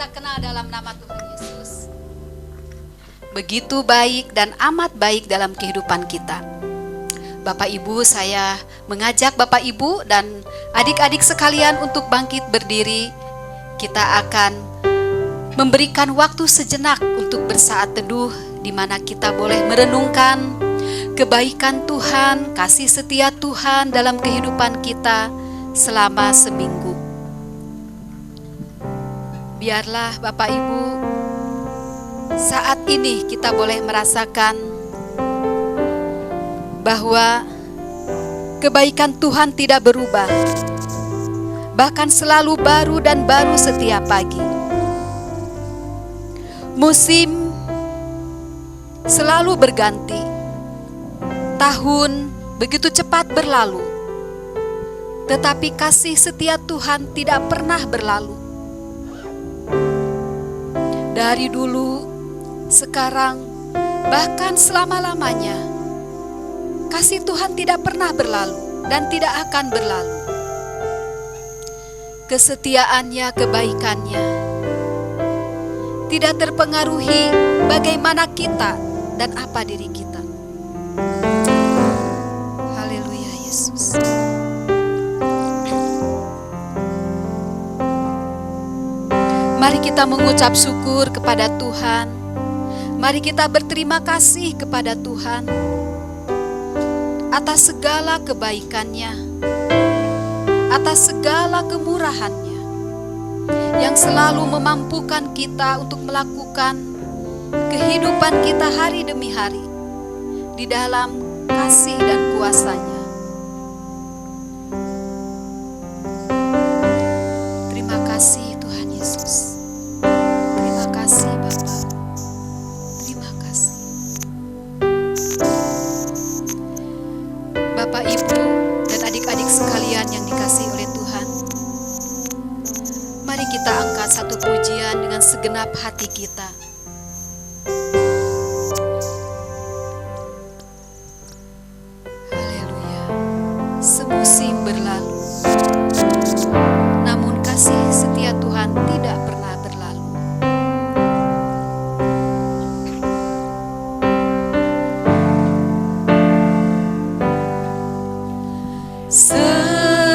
kita kenal dalam nama Tuhan Yesus begitu baik dan amat baik dalam kehidupan kita. Bapak Ibu, saya mengajak Bapak Ibu dan adik-adik sekalian untuk bangkit berdiri. Kita akan memberikan waktu sejenak untuk bersaat teduh, di mana kita boleh merenungkan kebaikan Tuhan, kasih setia Tuhan dalam kehidupan kita selama seminggu. Biarlah Bapak Ibu, saat ini kita boleh merasakan bahwa kebaikan Tuhan tidak berubah, bahkan selalu baru dan baru setiap pagi. Musim selalu berganti, tahun begitu cepat berlalu, tetapi kasih setia Tuhan tidak pernah berlalu. Dari dulu, sekarang, bahkan selama-lamanya, kasih Tuhan tidak pernah berlalu dan tidak akan berlalu. Kesetiaannya, kebaikannya tidak terpengaruhi bagaimana kita dan apa diri kita. Haleluya Yesus. Mari kita mengucap syukur kepada Tuhan. Mari kita berterima kasih kepada Tuhan atas segala kebaikannya, atas segala kemurahannya yang selalu memampukan kita untuk melakukan kehidupan kita hari demi hari di dalam kasih dan kuasa-Nya. Terima kasih Tuhan Yesus. Terima kasih Bapa. Terima kasih. Bapak, Ibu, dan adik-adik sekalian yang dikasihi oleh Tuhan, mari kita angkat satu pujian dengan segenap hati kita. Haleluya. Semusim berlalu, namun kasih setia Tuhan tidak pernah berlalu.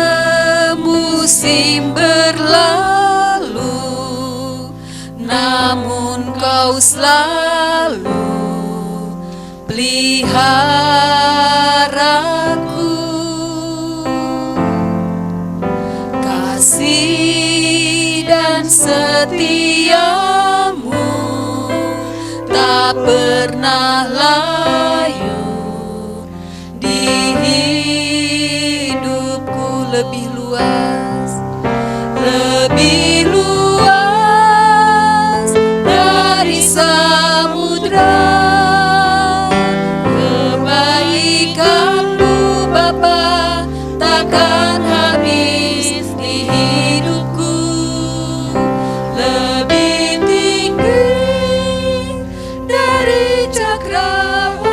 Semusim berlalu, namun Kau selalu peliharaku. Kasih dan setiamu tak pernah layu di hidupku. Lebih luas, lebih luas dari samudra. Kebaikan-Mu Bapa takkan habis di hidupku. Lebih tinggi dari cakrawala.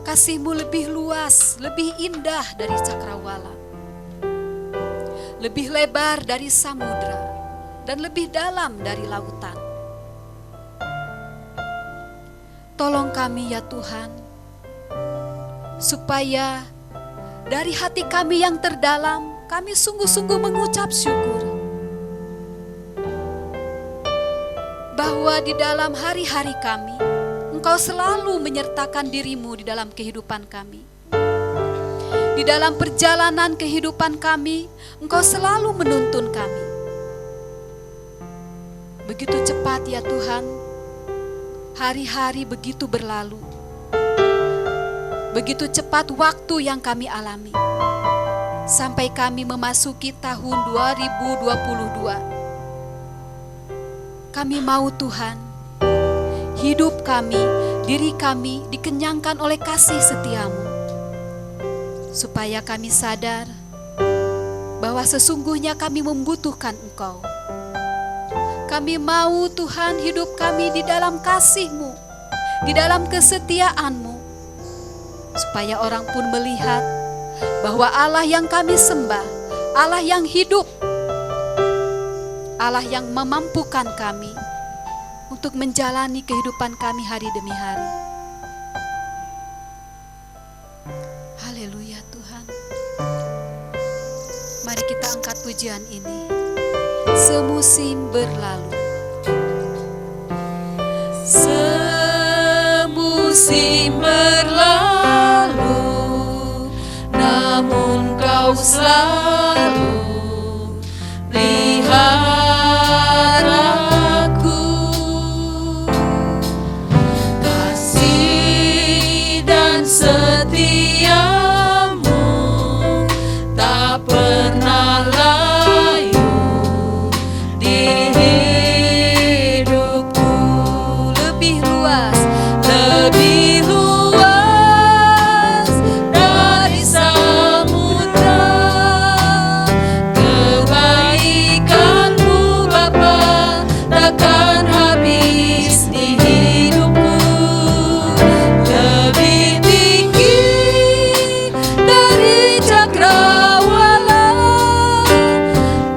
Kasih-Mu lebih luas, lebih indah dari cakrawala, lebih lebar dari samudra, dan lebih dalam dari lautan. Tolong kami ya Tuhan, supaya dari hati kami yang terdalam, kami sungguh-sungguh mengucap syukur bahwa di dalam hari-hari kami, Engkau selalu menyertakan diri-Mu di dalam kehidupan kami. Di dalam perjalanan kehidupan kami, Engkau selalu menuntun kami. Begitu cepat ya Tuhan, hari-hari begitu berlalu. Begitu cepat waktu yang kami alami, sampai kami memasuki tahun 2022. Kami mau Tuhan, hidup kami, diri kami dikenyangkan oleh kasih setia-Mu, supaya kami sadar bahwa sesungguhnya kami membutuhkan Engkau. Kami mau Tuhan hidup kami di dalam kasih-Mu, di dalam kesetiaan-Mu, supaya orang pun melihat bahwa Allah yang kami sembah, Allah yang hidup, Allah yang memampukan kami untuk menjalani kehidupan kami hari demi hari. Haleluya Tuhan. Mari kita angkat pujian ini. Semusim berlalu, semusim berlalu, namun Kau selalu pelihara aku. Kasih dan setia-Mu tak pernah layu di hidupku. Lebih luas, lebih luas dari samudra. Kebaikan-Mu Bapa takkan habis di hidupku. Lebih tinggi dari cakrawala,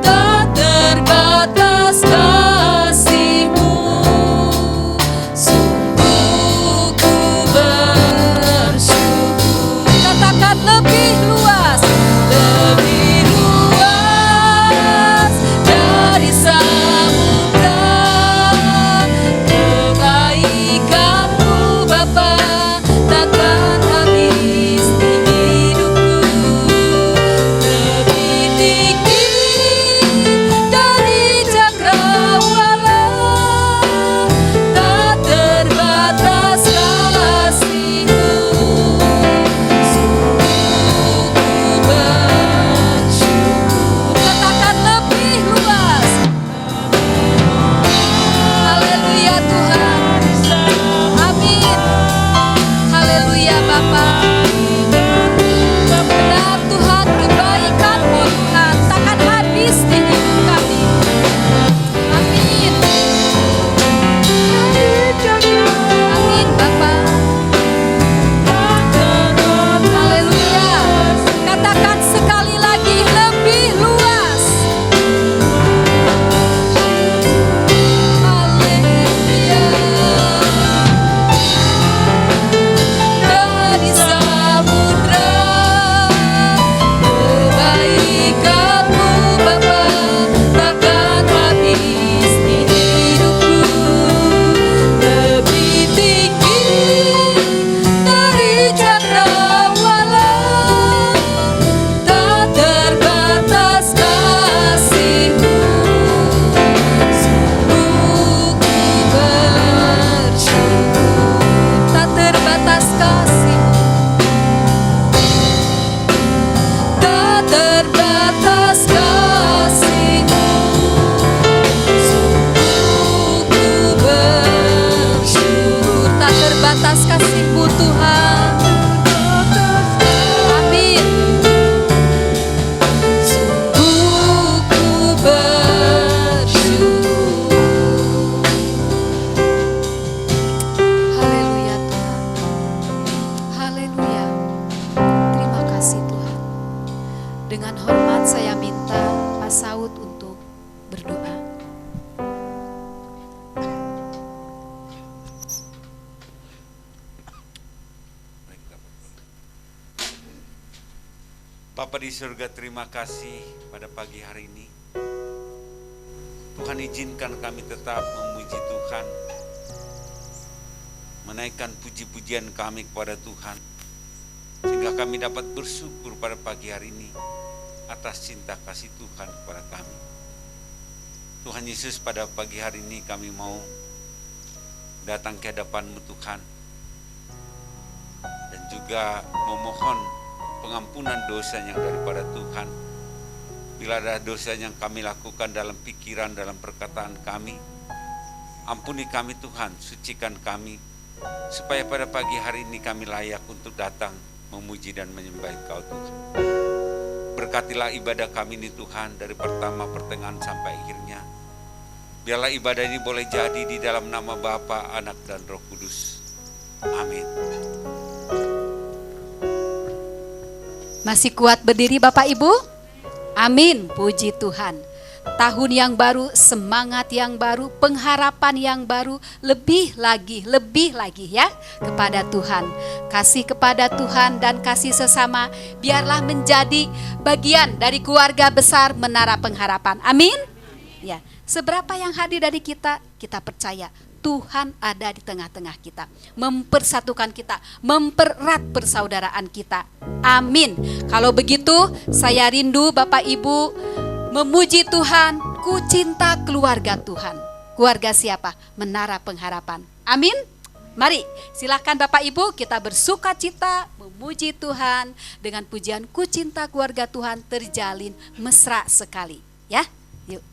tak terbatas kasih-Mu. Sungguh ku bersyukur. Katakan lebih luas, lebih luas dari samudra. Kebaikan-Mu Bapa takkan habis di hidupku. Lebih tinggi dari cakrawala, tak terbatas kasih-Mu. Sungguh ku bersyukur. Katakan lebih luas. Haleluya Tuhan. Amin. Haleluya Bapa. Benar Tuhan, kebaikan-Mu Tuhan takkan habis di hidup kami. Amin. Amin Bapa. Haleluya. Katakan sekali lagi, lebih luas. Haleluya. Dari samudra, kebaikan-Mu Bapa takkan habis di hidupku. Lebih tinggi dari cakrawala, tak terbatas kasih-Mu. Sungguh ku bersyukur. Tak terbatas kasih-Mu, tak terbatas kasih-Mu. Sungguh ku bersyukur. Tak terbatas kasih-Mu Tuhan. Amin. Sungguh ku bersyukur. Haleluya Tuhan. Haleluya Dengan hormat saya minta Pak Saud untuk berdoa. Bapa di surga, terima kasih pada pagi hari ini. Tuhan, izinkan kami tetap memuji Tuhan, menaikkan puji-pujian kami kepada Tuhan, sehingga kami dapat bersyukur pada pagi hari ini atas cinta kasih Tuhan kepada kami. Tuhan Yesus, pada pagi hari ini kami mau datang ke hadapan-Mu Tuhan, dan juga memohon pengampunan dosa yang daripada Tuhan. Bila ada dosa yang kami lakukan dalam pikiran, dalam perkataan kami, ampuni kami Tuhan, sucikan kami, supaya pada pagi hari ini kami layak untuk datang memuji dan menyembah Engkau Tuhan. Berkatilah ibadah kami ini Tuhan, dari pertama pertengahan sampai akhirnya. Biarlah ibadah ini boleh jadi di dalam nama Bapa, Anak dan Roh Kudus. Amin. Masih kuat berdiri Bapak Ibu? Amin, puji Tuhan. Tahun yang baru, semangat yang baru, pengharapan yang baru, lebih lagi ya kepada Tuhan. Kasih kepada Tuhan dan kasih sesama biarlah menjadi bagian dari keluarga besar Menara Pengharapan. Amin. Ya, seberapa yang hadir dari kita percaya Tuhan ada di tengah-tengah kita, mempersatukan kita, mempererat persaudaraan kita. Amin. Kalau begitu, saya rindu Bapak Ibu memuji Tuhan. Ku cinta keluarga Tuhan. Keluarga siapa? Menara Pengharapan. Amin. Mari, silakan Bapak Ibu, kita bersuka cita memuji Tuhan dengan pujian Ku cinta keluarga Tuhan, terjalin mesra sekali. Ya, yuk.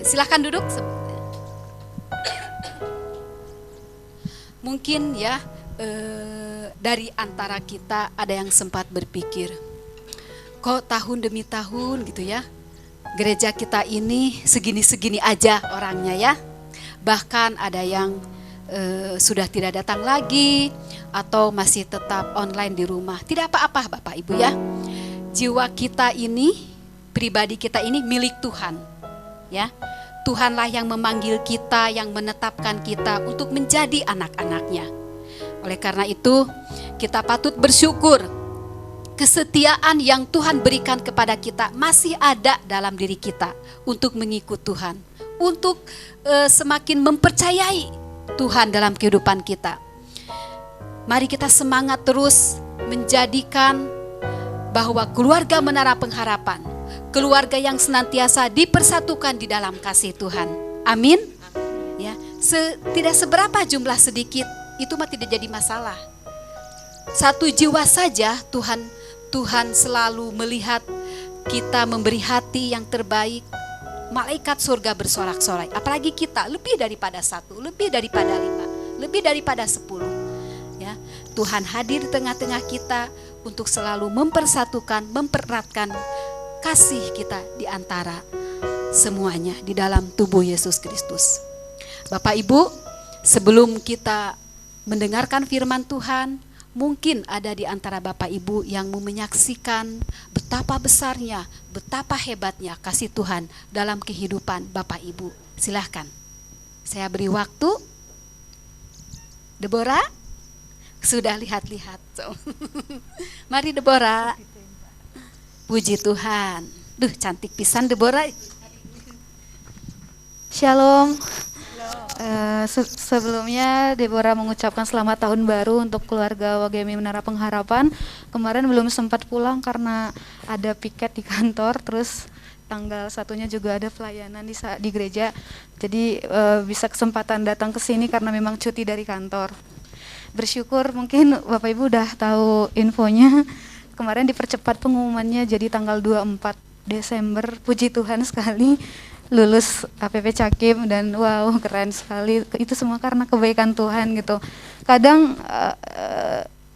Silahkan duduk. Mungkin ya dari antara kita ada yang sempat berpikir, kok tahun demi tahun gitu ya, gereja kita ini segini-segini aja orangnya ya. Bahkan ada yang sudah tidak datang lagi atau masih tetap online di rumah. Tidak apa-apa Bapak Ibu ya. Jiwa kita ini, pribadi kita ini milik Tuhan. Ya. Tuhanlah yang memanggil kita, yang menetapkan kita untuk menjadi anak-anak-Nya. Oleh karena itu, kita patut bersyukur kesetiaan yang Tuhan berikan kepada kita masih ada dalam diri kita untuk mengikut Tuhan, untuk semakin mempercayai Tuhan dalam kehidupan kita. Mari kita semangat terus menjadikan bahwa keluarga Menara Pengharapan, keluarga yang senantiasa dipersatukan di dalam kasih Tuhan. Amin. Ya, tidak seberapa jumlah sedikit, itu mah tidak jadi masalah. Satu jiwa saja Tuhan selalu melihat kita memberi hati yang terbaik. Malaikat surga bersorak-sorai. Apalagi kita lebih daripada 1, lebih daripada 5, lebih daripada 10. Ya, Tuhan hadir di tengah-tengah kita untuk selalu mempersatukan, mempereratkan kasih kita di antara semuanya di dalam tubuh Yesus Kristus. Bapak Ibu, sebelum kita mendengarkan firman Tuhan, mungkin ada di antara Bapak Ibu yang mau menyaksikan betapa besarnya, betapa hebatnya kasih Tuhan dalam kehidupan Bapak Ibu. Silahkan, saya beri waktu. Deborah, sudah lihat-lihat. Mari Deborah. Puji Tuhan. Duh, cantik pisan Deborah. Shalom. Sebelumnya Deborah mengucapkan selamat tahun baru untuk keluarga WGMI Menara Pengharapan. Kemarin belum sempat pulang karena ada piket di kantor, terus tanggal 1-nya juga ada pelayanan di gereja. Jadi bisa kesempatan datang ke sini karena memang cuti dari kantor. Bersyukur mungkin Bapak Ibu udah tahu infonya. Kemarin dipercepat pengumumannya jadi tanggal 24 Desember. Puji Tuhan sekali. Lulus APP Cakim dan wow, keren sekali. Itu semua karena kebaikan Tuhan gitu. Kadang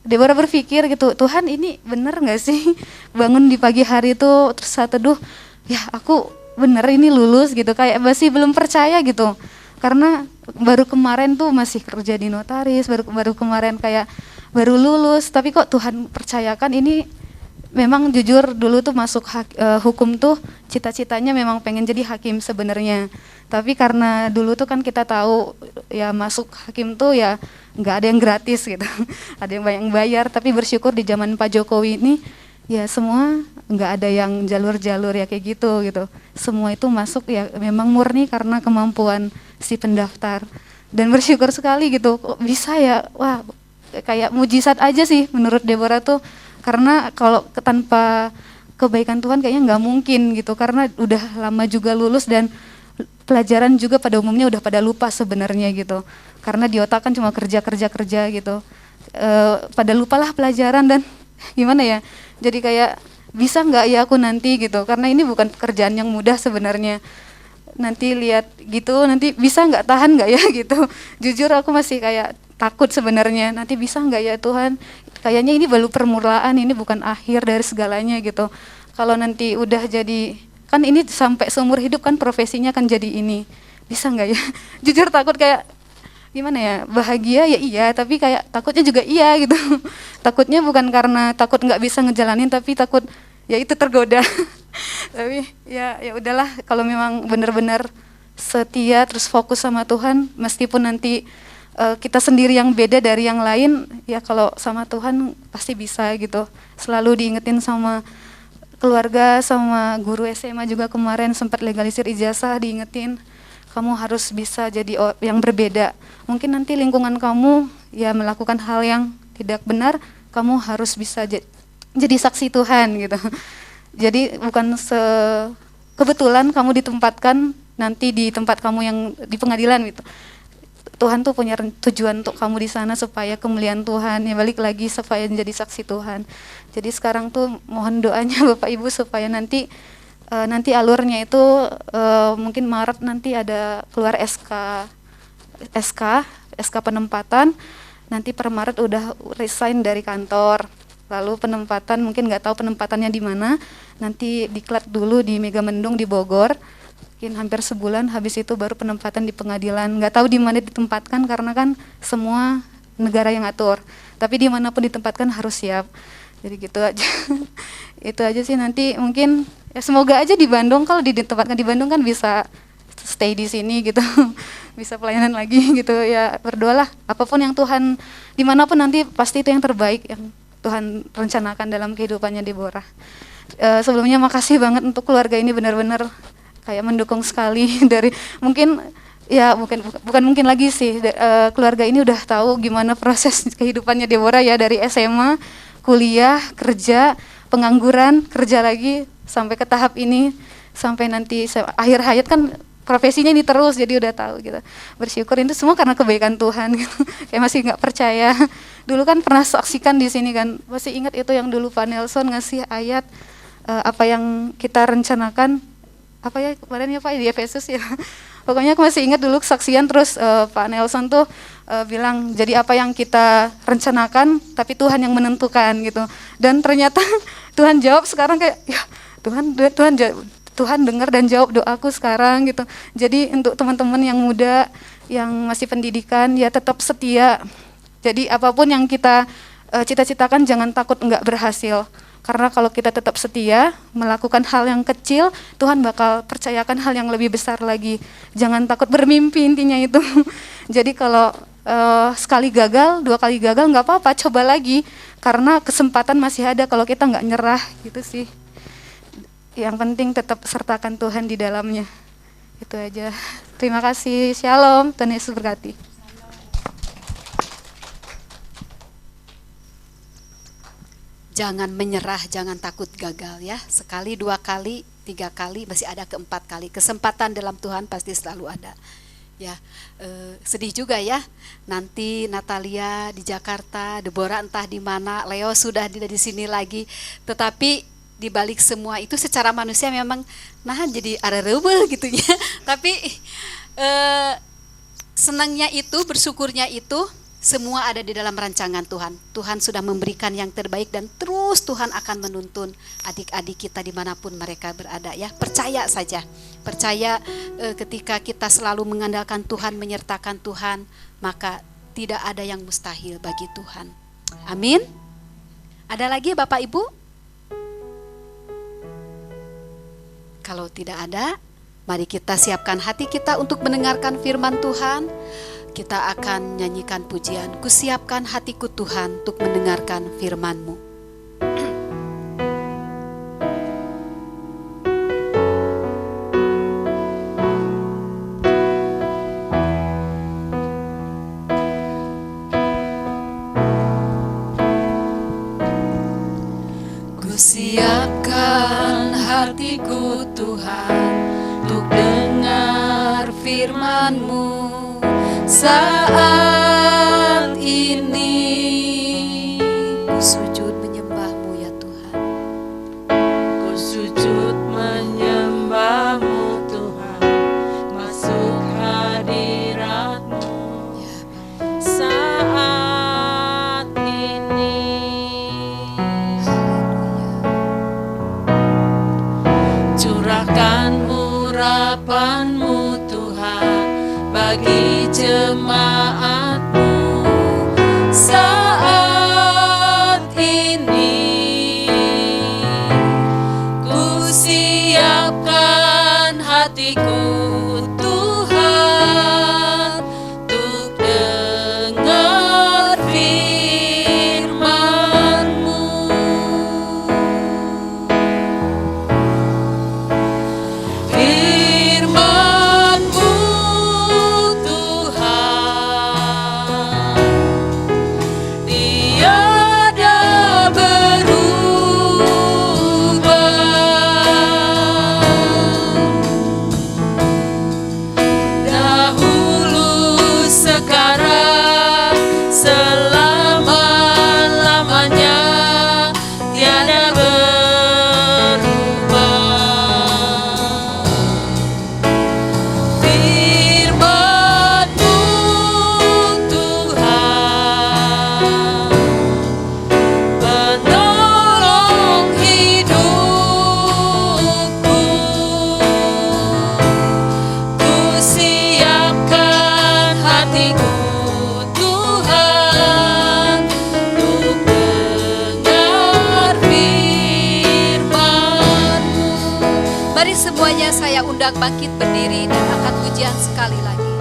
Deborah berpikir gitu, Tuhan ini bener gak sih bangun di pagi hari itu terus saat teduh, ya aku bener ini lulus gitu, kayak masih belum percaya gitu. Karena baru kemarin tuh masih kerja di notaris, baru kemarin kayak baru lulus, tapi kok Tuhan percayakan ini. Memang jujur dulu tuh masuk hukum tuh cita-citanya memang pengen jadi hakim sebenarnya. Tapi karena dulu tuh kan kita tahu ya masuk hakim tuh ya nggak ada yang gratis gitu. Ada yang banyak bayar, tapi bersyukur di zaman Pak Jokowi ini ya semua nggak ada yang jalur-jalur ya kayak gitu. Semua itu masuk ya memang murni karena kemampuan si pendaftar. Dan bersyukur sekali gitu, kok bisa ya, wah kayak mujizat aja sih menurut Deborah tuh. Karena kalau tanpa kebaikan Tuhan kayaknya nggak mungkin gitu, karena udah lama juga lulus dan pelajaran juga pada umumnya udah pada lupa sebenarnya gitu, karena di otak kan cuma kerja gitu, pada lupalah pelajaran dan gimana ya, jadi kayak bisa nggak ya aku nanti gitu, karena ini bukan pekerjaan yang mudah sebenarnya. Nanti lihat gitu, nanti bisa nggak, tahan nggak ya gitu. Jujur aku masih kayak takut sebenarnya, nanti bisa nggak ya Tuhan, kayaknya ini baru permulaan, ini bukan akhir dari segalanya gitu. Kalau nanti udah jadi, kan ini sampai seumur hidup kan profesinya kan jadi ini, bisa nggak ya? Jujur takut kayak gimana ya, bahagia ya iya, tapi kayak takutnya juga iya gitu. Takutnya bukan karena takut nggak bisa ngejalanin, tapi takut ya itu tergoda. Tapi ya udahlah, kalau memang benar-benar setia terus fokus sama Tuhan, meskipun nanti kita sendiri yang beda dari yang lain, ya kalau sama Tuhan pasti bisa gitu. Selalu diingetin sama keluarga, sama guru SMA juga kemarin sempat legalisir ijazah, diingetin kamu harus bisa jadi yang berbeda. Mungkin nanti lingkungan kamu ya melakukan hal yang tidak benar, kamu harus bisa jadi saksi Tuhan gitu. Jadi bukan kebetulan kamu ditempatkan nanti di tempat kamu yang di pengadilan gitu. Tuhan tuh punya tujuan untuk kamu di sana supaya kemuliaan Tuhan, ya balik lagi supaya menjadi saksi Tuhan. Jadi sekarang tuh mohon doanya Bapak Ibu supaya nanti alurnya itu mungkin Maret nanti ada keluar SK penempatan, nanti per Maret udah resign dari kantor. Lalu penempatan mungkin nggak tahu penempatannya di mana, nanti diklat dulu di Megamendung di Bogor. Mungkin hampir sebulan, habis itu baru penempatan di pengadilan. Nggak tahu di mana ditempatkan karena kan semua negara yang atur. Tapi dimanapun ditempatkan harus siap. Jadi gitu aja. Itu aja sih, nanti mungkin ya semoga aja di Bandung, kalau ditempatkan di Bandung kan bisa stay di sini gitu, bisa pelayanan lagi gitu ya. Berdoalah apapun yang Tuhan, dimanapun nanti pasti itu yang terbaik yang Tuhan rencanakan dalam kehidupannya Deborah. Sebelumnya makasih banget untuk keluarga ini, benar-benar kayak mendukung sekali dari mungkin ya bukan mungkin lagi sih, keluarga ini udah tahu gimana proses kehidupannya Deborah ya, dari SMA, kuliah, kerja, pengangguran, kerja lagi sampai ke tahap ini, sampai nanti akhir hayat kan profesinya ini terus, jadi udah tahu gitu. Bersyukur itu semua karena kebaikan Tuhan gitu. Kayak masih nggak percaya. Dulu kan pernah saksikan di sini kan, masih ingat itu yang dulu Pak Nelson ngasih ayat apa yang kita rencanakan, apa ya kemarin ya Pak di Efesus ya. Pokoknya aku masih ingat dulu kesaksian, terus Pak Nelson tuh bilang, jadi apa yang kita rencanakan tapi Tuhan yang menentukan gitu. Dan ternyata Tuhan jawab sekarang kayak ya Tuhan dengar dan jawab doaku sekarang gitu. Jadi untuk teman-teman yang muda yang masih pendidikan ya tetap setia. Jadi apapun yang kita cita-citakan jangan takut enggak berhasil. Karena kalau kita tetap setia melakukan hal yang kecil, Tuhan bakal percayakan hal yang lebih besar lagi. Jangan takut bermimpi, intinya itu. Jadi kalau sekali gagal, 2 kali gagal nggak apa-apa, coba lagi. Karena kesempatan masih ada kalau kita nggak nyerah gitu sih. Yang penting tetap sertakan Tuhan di dalamnya. Itu aja. Terima kasih. Shalom. Tuhan Yesus berkati. Jangan menyerah, jangan takut gagal ya. Sekali, 2 kali, 3 kali, masih ada ke-4 kali. Kesempatan dalam Tuhan pasti selalu ada. Ya, sedih juga ya. Nanti Natalia di Jakarta, Deborah entah di mana, Leo sudah di sini lagi. Tetapi di balik semua itu secara manusia memang jadi ada rebel gitu ya. Tapi senangnya itu, bersyukurnya itu semua ada di dalam rancangan Tuhan. Tuhan sudah memberikan yang terbaik dan terus Tuhan akan menuntun adik-adik kita dimanapun mereka berada ya. Percaya saja, percaya ketika kita selalu mengandalkan Tuhan, menyertakan Tuhan, maka tidak ada yang mustahil bagi Tuhan. Amin. Ada lagi Bapak Ibu? Kalau tidak ada, mari kita siapkan hati kita untuk mendengarkan firman Tuhan. Kita akan nyanyikan pujian, "Kusiapkan hatiku Tuhan untuk mendengarkan firman-Mu." Kusiapkan hatiku Tuhan untuk dengar firman-Mu. Saat ini ku sujud menyembah-Mu ya Tuhan. Ku sujud menyembah-Mu Tuhan, masuk hadirat-Mu saat ini. Curahkan urapan-Mu Tuhan bagi jemaat-Mu saat ini. Ku siapkan hatiku Tuhan untuk dengar firman-Mu. Firman-Mu tiada berubah. Mari semuanya saya undang bangkit berdiri dan angkat pujian sekali lagi.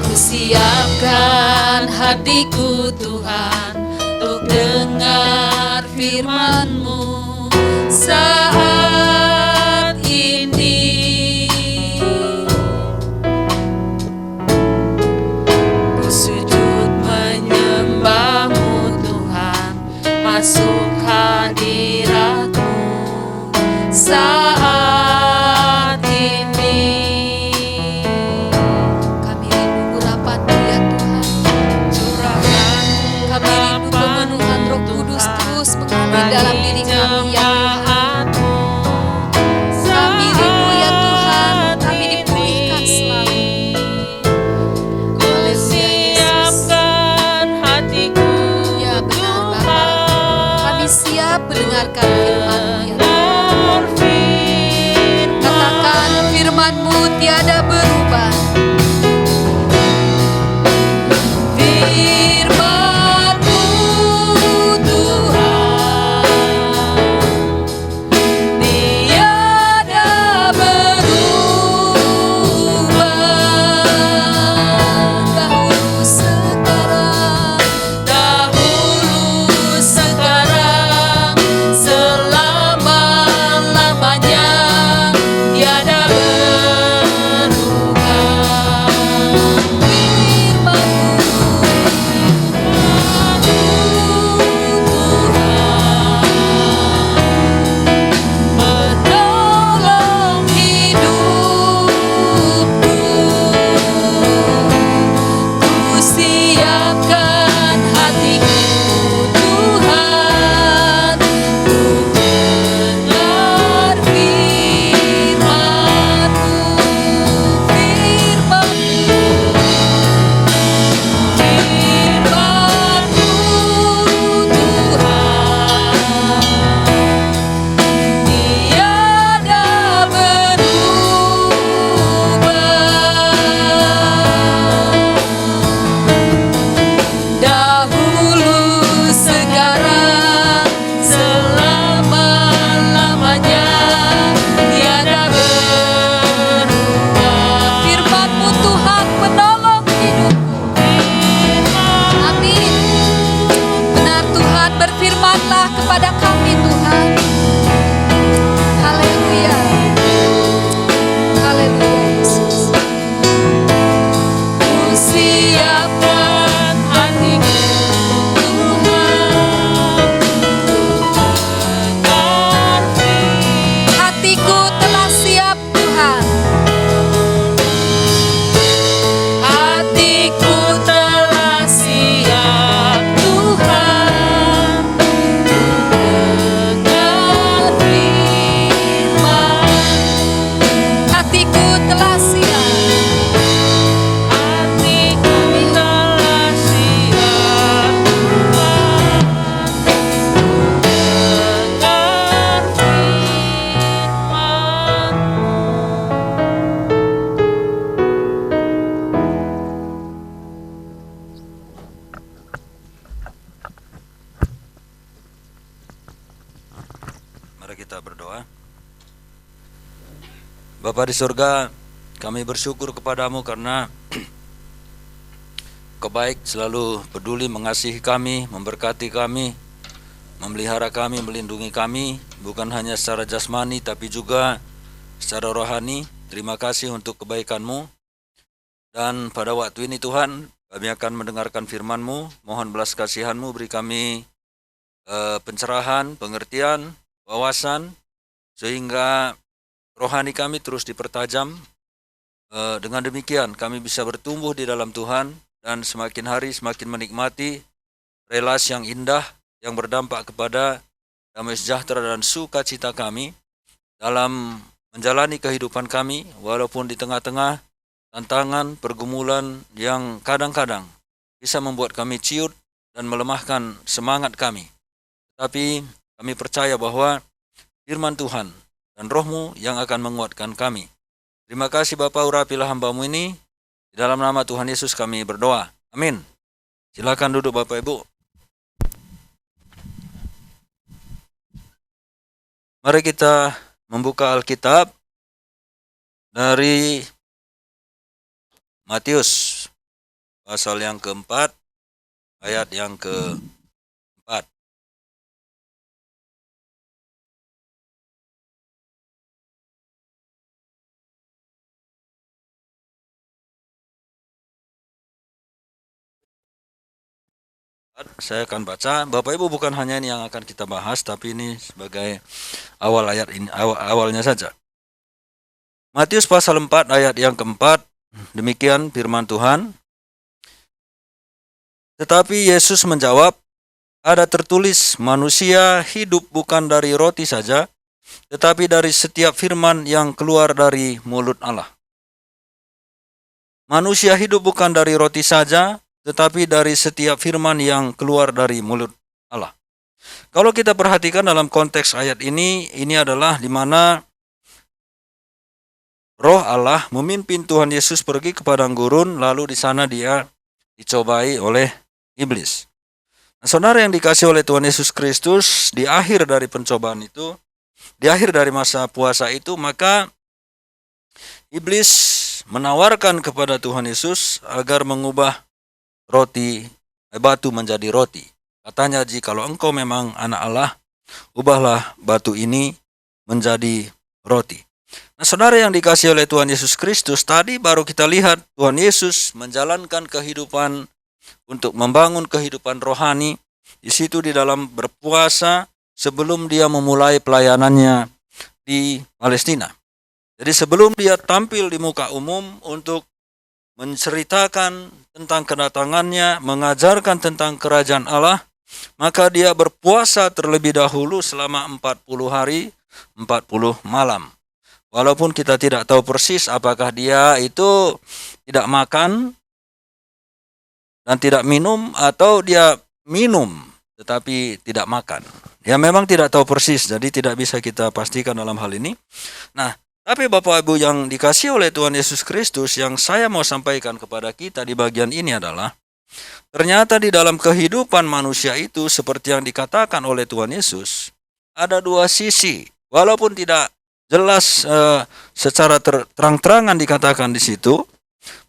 Kusiapkan hatiku Tuhan untuk dengar firman-Mu saat ini. Ku sujud menyembah-Mu Tuhan, masuk hadirat-Mu saat ini. Kami rindu urapan-Mu ya Tuhan. Curahkan Kami rindu pemenuhan Roh Kudus terus mengalir dalam diri kami ya Tuhan. Kami rindu ya Tuhan, kami dipulihkan selalu. Siapkan hatiku Ya benar Bapa, kami siap mendengarkan firman-Mu ya Tuhan. Katakan firman-Mu tiada berubah. Firman-Mu Tuhan tiada berubah. Dahulu sekarang selama-lamanya tiada berubah. Menolong hidupku, ku siapkan hatiku Tuhan, untuk dengar firman-Mu, firman-Mu, firman-Mu Tuhan tiada berubah. Dahulu sekarang selama-lamanya tiada berubah. Firman-Mu Tuhan menolong hidupku. Amin. Benar Tuhan, berfirmanlah kepada kami Tuhan. Haleluya. Haleluya Yesus. Ku siapkan hatiku Tuhan, dengar firman. Hatiku telah siap Tuhan. Hatiku telah siap Tuhan, dengar firman. Hatiku telah siap. Hatiku telah siap Tuhan, dengar firman. Mari kita berdoa. Bapa di surga, kami bersyukur kepadamu karena Kau baik, selalu peduli mengasihi kami, memberkati kami, memelihara kami, melindungi kami, bukan hanya secara jasmani tapi juga secara rohani. Terima kasih untuk kebaikan-Mu. Dan pada waktu ini Tuhan, kami akan mendengarkan firman-Mu. Mohon belas kasihan-Mu, beri kami pencerahan, pengertian, wawasan, sehingga rohani kami terus dipertajam. Dengan demikian kami bisa bertumbuh di dalam Tuhan dan semakin hari semakin menikmati relasi yang indah yang berdampak kepada damai sejahtera dan sukacita kami dalam menjalani kehidupan kami, walaupun di tengah-tengah tantangan, pergumulan yang kadang-kadang bisa membuat kami ciut dan melemahkan semangat kami. Tapi kami percaya bahwa firman Tuhan dan Roh-Mu yang akan menguatkan kami. Terima kasih Bapa, urapilah hamba-Mu ini. Di dalam nama Tuhan Yesus kami berdoa. Amin. Silakan duduk Bapak Ibu. Mari kita membuka Alkitab dari Matius pasal yang keempat, ayat yang keempat. Saya akan baca. Bapak Ibu, bukan hanya ini yang akan kita bahas, tapi ini sebagai awal ayat ini, awalnya saja. Matius pasal 4 ayat yang keempat, demikian firman Tuhan. Tetapi Yesus menjawab, ada tertulis, manusia hidup bukan dari roti saja, tetapi dari setiap firman yang keluar dari mulut Allah. Manusia hidup bukan dari roti saja, tetapi dari setiap firman yang keluar dari mulut Allah. Kalau kita perhatikan dalam konteks ayat ini adalah di mana Roh Allah memimpin Tuhan Yesus pergi ke padang gurun, lalu di sana dia dicobai oleh iblis. Nah, saudara yang dikasih oleh Tuhan Yesus Kristus, di akhir dari pencobaan itu, di akhir dari masa puasa itu, maka iblis menawarkan kepada Tuhan Yesus agar mengubah batu menjadi roti. Katanya, jikalau engkau memang anak Allah, ubahlah batu ini menjadi roti. Nah, saudara yang dikasih oleh Tuhan Yesus Kristus, tadi baru kita lihat Tuhan Yesus menjalankan kehidupan untuk membangun kehidupan rohani. Di situ di dalam berpuasa sebelum dia memulai pelayanannya di Palestina. Jadi sebelum dia tampil di muka umum untuk menceritakan tentang kedatangannya, mengajarkan tentang kerajaan Allah, maka dia berpuasa terlebih dahulu selama 40 hari, 40 malam. Walaupun kita tidak tahu persis apakah dia itu tidak makan dan tidak minum, atau dia minum tetapi tidak makan. Ya, memang tidak tahu persis, jadi tidak bisa kita pastikan dalam hal ini. Nah, tapi Bapak Ibu yang dikasih oleh Tuhan Yesus Kristus, yang saya mau sampaikan kepada kita di bagian ini adalah, ternyata di dalam kehidupan manusia itu, seperti yang dikatakan oleh Tuhan Yesus, ada dua sisi. Walaupun tidak jelas secara terang-terangan dikatakan di situ,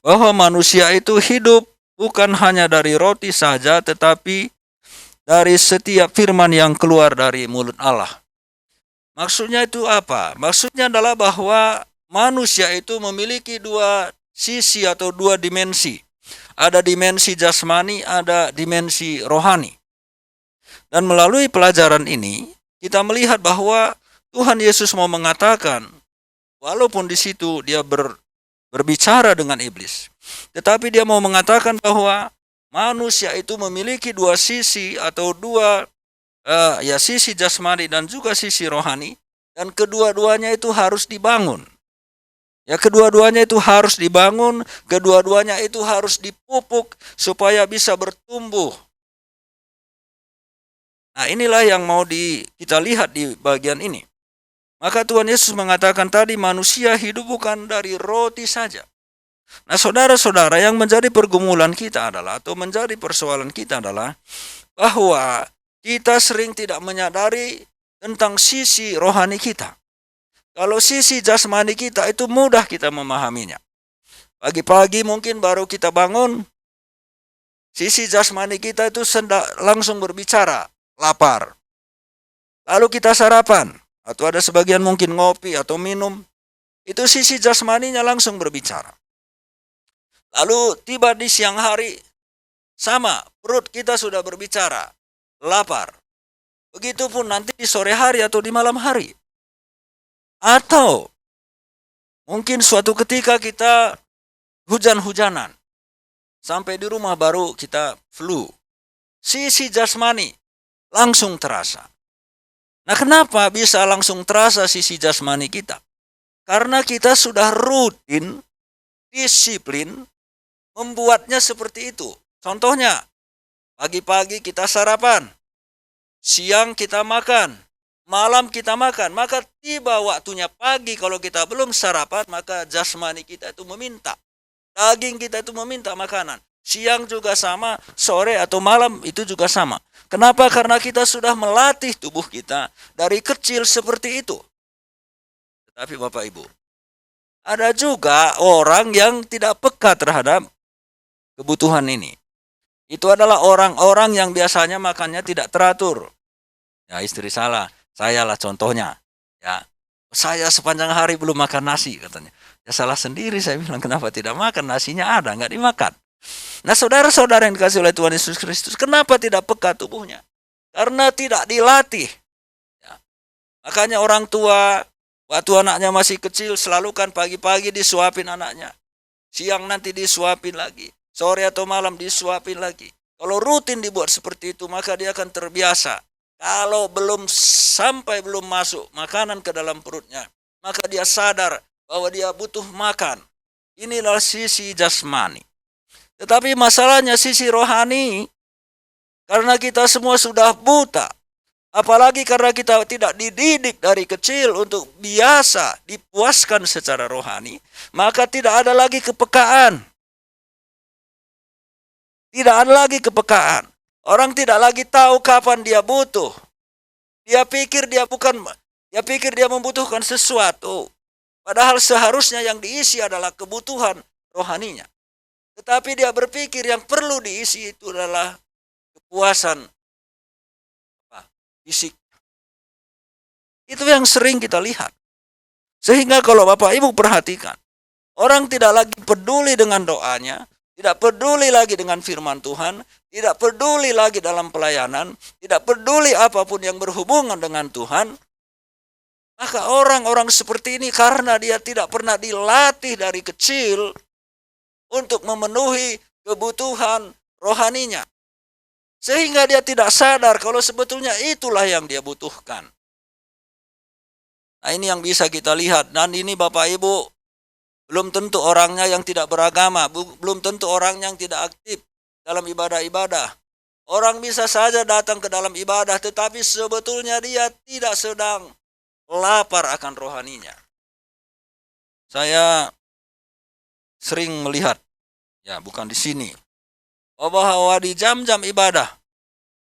bahwa manusia itu hidup bukan hanya dari roti saja, tetapi dari setiap firman yang keluar dari mulut Allah. Maksudnya itu apa? Maksudnya adalah bahwa manusia itu memiliki dua sisi atau dua dimensi. Ada dimensi jasmani, ada dimensi rohani. Dan melalui pelajaran ini, kita melihat bahwa Tuhan Yesus mau mengatakan, walaupun di situ dia berbicara dengan iblis, tetapi dia mau mengatakan bahwa manusia itu memiliki dua sisi atau dua sisi jasmani dan juga sisi rohani, dan kedua-duanya itu harus dibangun. Ya, kedua-duanya itu harus dibangun, kedua-duanya itu harus dipupuk supaya bisa bertumbuh. Nah, inilah yang mau kita lihat di bagian ini. Maka Tuhan Yesus mengatakan tadi, manusia hidup bukan dari roti saja. Nah, saudara-saudara, yang menjadi pergumulan kita adalah, atau menjadi persoalan kita adalah, bahwa kita sering tidak menyadari tentang sisi rohani kita. Kalau sisi jasmani kita itu mudah kita memahaminya. Pagi-pagi mungkin baru kita bangun, sisi jasmani kita itu langsung berbicara, lapar. Lalu kita sarapan, atau ada sebagian mungkin ngopi atau minum, itu sisi jasmaninya langsung berbicara. Lalu tiba di siang hari, sama, perut kita sudah berbicara, lapar. Begitupun nanti di sore hari atau di malam hari. Atau mungkin suatu ketika kita hujan-hujanan, sampai di rumah baru kita flu. Sisi jasmani langsung terasa. Nah, kenapa bisa langsung terasa sisi jasmani kita? Karena kita sudah rutin, disiplin, membuatnya seperti itu. Contohnya, pagi-pagi kita sarapan, siang kita makan, malam kita makan. Maka tiba waktunya pagi, kalau kita belum sarapan, maka jasmani kita itu meminta. Daging kita itu meminta makanan. Siang juga sama, sore atau malam itu juga sama. Kenapa? Karena kita sudah melatih tubuh kita dari kecil seperti itu. Tetapi Bapak Ibu, ada juga orang yang tidak peka terhadap kebutuhan ini. Itu adalah orang-orang yang biasanya makannya tidak teratur. Ya, istri saya lah contohnya. Ya, saya sepanjang hari belum makan nasi katanya. Ya salah sendiri, saya bilang, kenapa tidak makan? Nasinya ada, nggak dimakan. Nah, saudara-saudara yang dikasih oleh Tuhan Yesus Kristus, kenapa tidak peka tubuhnya? Karena tidak dilatih. Ya. Makanya orang tua, waktu anaknya masih kecil, selalu kan pagi-pagi disuapin anaknya. Siang nanti disuapin lagi. Sore atau malam disuapin lagi. Kalau rutin dibuat seperti itu, maka dia akan terbiasa. Kalau belum masuk makanan ke dalam perutnya, maka dia sadar bahwa dia butuh makan. Inilah sisi jasmani. Tetapi masalahnya sisi rohani, karena kita semua sudah buta, apalagi karena kita tidak dididik dari kecil untuk biasa dipuaskan secara rohani, maka tidak ada lagi kepekaan. Tidak ada lagi kepekaan. Orang tidak lagi tahu kapan dia butuh. Dia pikir dia membutuhkan sesuatu. Padahal seharusnya yang diisi adalah kebutuhan rohaninya. Tetapi dia berpikir yang perlu diisi itu adalah kepuasan fisik. Itu yang sering kita lihat. Sehingga kalau Bapak Ibu perhatikan, orang tidak lagi peduli dengan doanya, tidak peduli lagi dengan firman Tuhan, tidak peduli lagi dalam pelayanan, tidak peduli apapun yang berhubungan dengan Tuhan. Maka orang-orang seperti ini karena dia tidak pernah dilatih dari kecil untuk memenuhi kebutuhan rohaninya. Sehingga dia tidak sadar kalau sebetulnya itulah yang dia butuhkan. Nah, ini yang bisa kita lihat. Dan ini Bapak Ibu, belum tentu orangnya yang tidak beragama, belum tentu orang yang tidak aktif dalam ibadah-ibadah. Orang bisa saja datang ke dalam ibadah, tetapi sebetulnya dia tidak sedang lapar akan rohaninya. Saya sering melihat, ya bukan di sini, bahwa di jam-jam ibadah,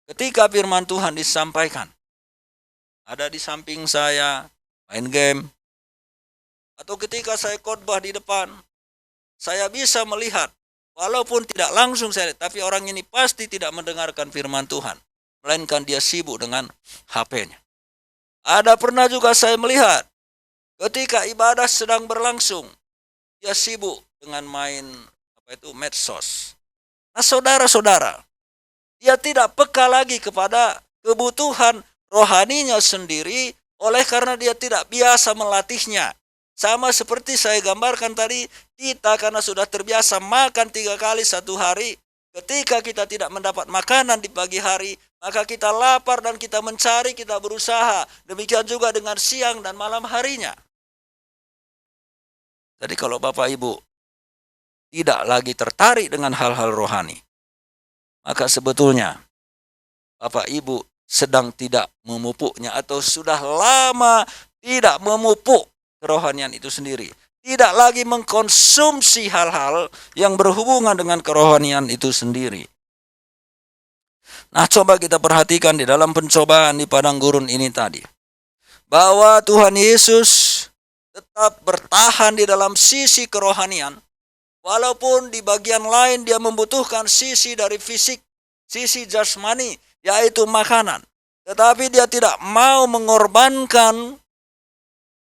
ketika firman Tuhan disampaikan, ada di samping saya main game, atau ketika saya khotbah di depan, saya bisa melihat, walaupun tidak langsung saya, tapi orang ini pasti tidak mendengarkan firman Tuhan, melainkan dia sibuk dengan HP-nya. Ada pernah juga saya melihat, ketika ibadah sedang berlangsung, dia sibuk dengan main medsos. Nah, saudara-saudara, dia tidak peka lagi kepada kebutuhan rohaninya sendiri oleh karena dia tidak biasa melatihnya. Sama seperti saya gambarkan tadi, kita karena sudah terbiasa makan 3 kali satu hari, ketika kita tidak mendapat makanan di pagi hari, maka kita lapar dan kita mencari, kita berusaha. Demikian juga dengan siang dan malam harinya. Jadi kalau Bapak Ibu tidak lagi tertarik dengan hal-hal rohani, maka sebetulnya Bapak Ibu sedang tidak memupuknya atau sudah lama tidak memupuk kerohanian itu sendiri. Tidak lagi mengkonsumsi hal-hal yang berhubungan dengan kerohanian itu sendiri. Nah, coba kita perhatikan di dalam pencobaan di padang gurun ini tadi, bahwa Tuhan Yesus tetap bertahan di dalam sisi kerohanian, walaupun di bagian lain dia membutuhkan sisi dari fisik, sisi jasmani, yaitu makanan. Tetapi dia tidak mau mengorbankan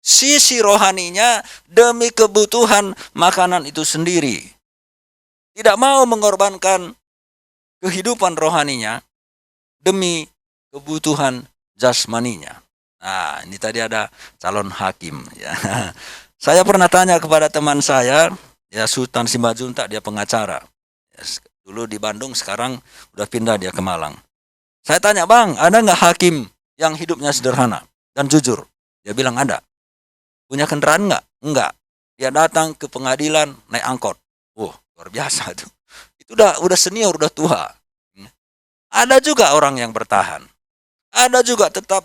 sisi rohaninya demi kebutuhan makanan itu sendiri. Tidak mau mengorbankan kehidupan rohaninya demi kebutuhan jasmaninya. Nah, ini tadi ada calon hakim. Ya. Saya pernah tanya kepada teman saya, ya Sultan Simbajuntak, dia pengacara. Ya, dulu di Bandung, sekarang udah pindah dia ke Malang. Saya tanya, Bang, ada nggak hakim yang hidupnya sederhana dan jujur? Dia bilang ada. Punya kendaraan nggak? Enggak. Dia datang ke pengadilan naik angkot. Wah, luar biasa tuh. Itu udah senior, udah tua. Ada juga orang yang bertahan. Ada juga tetap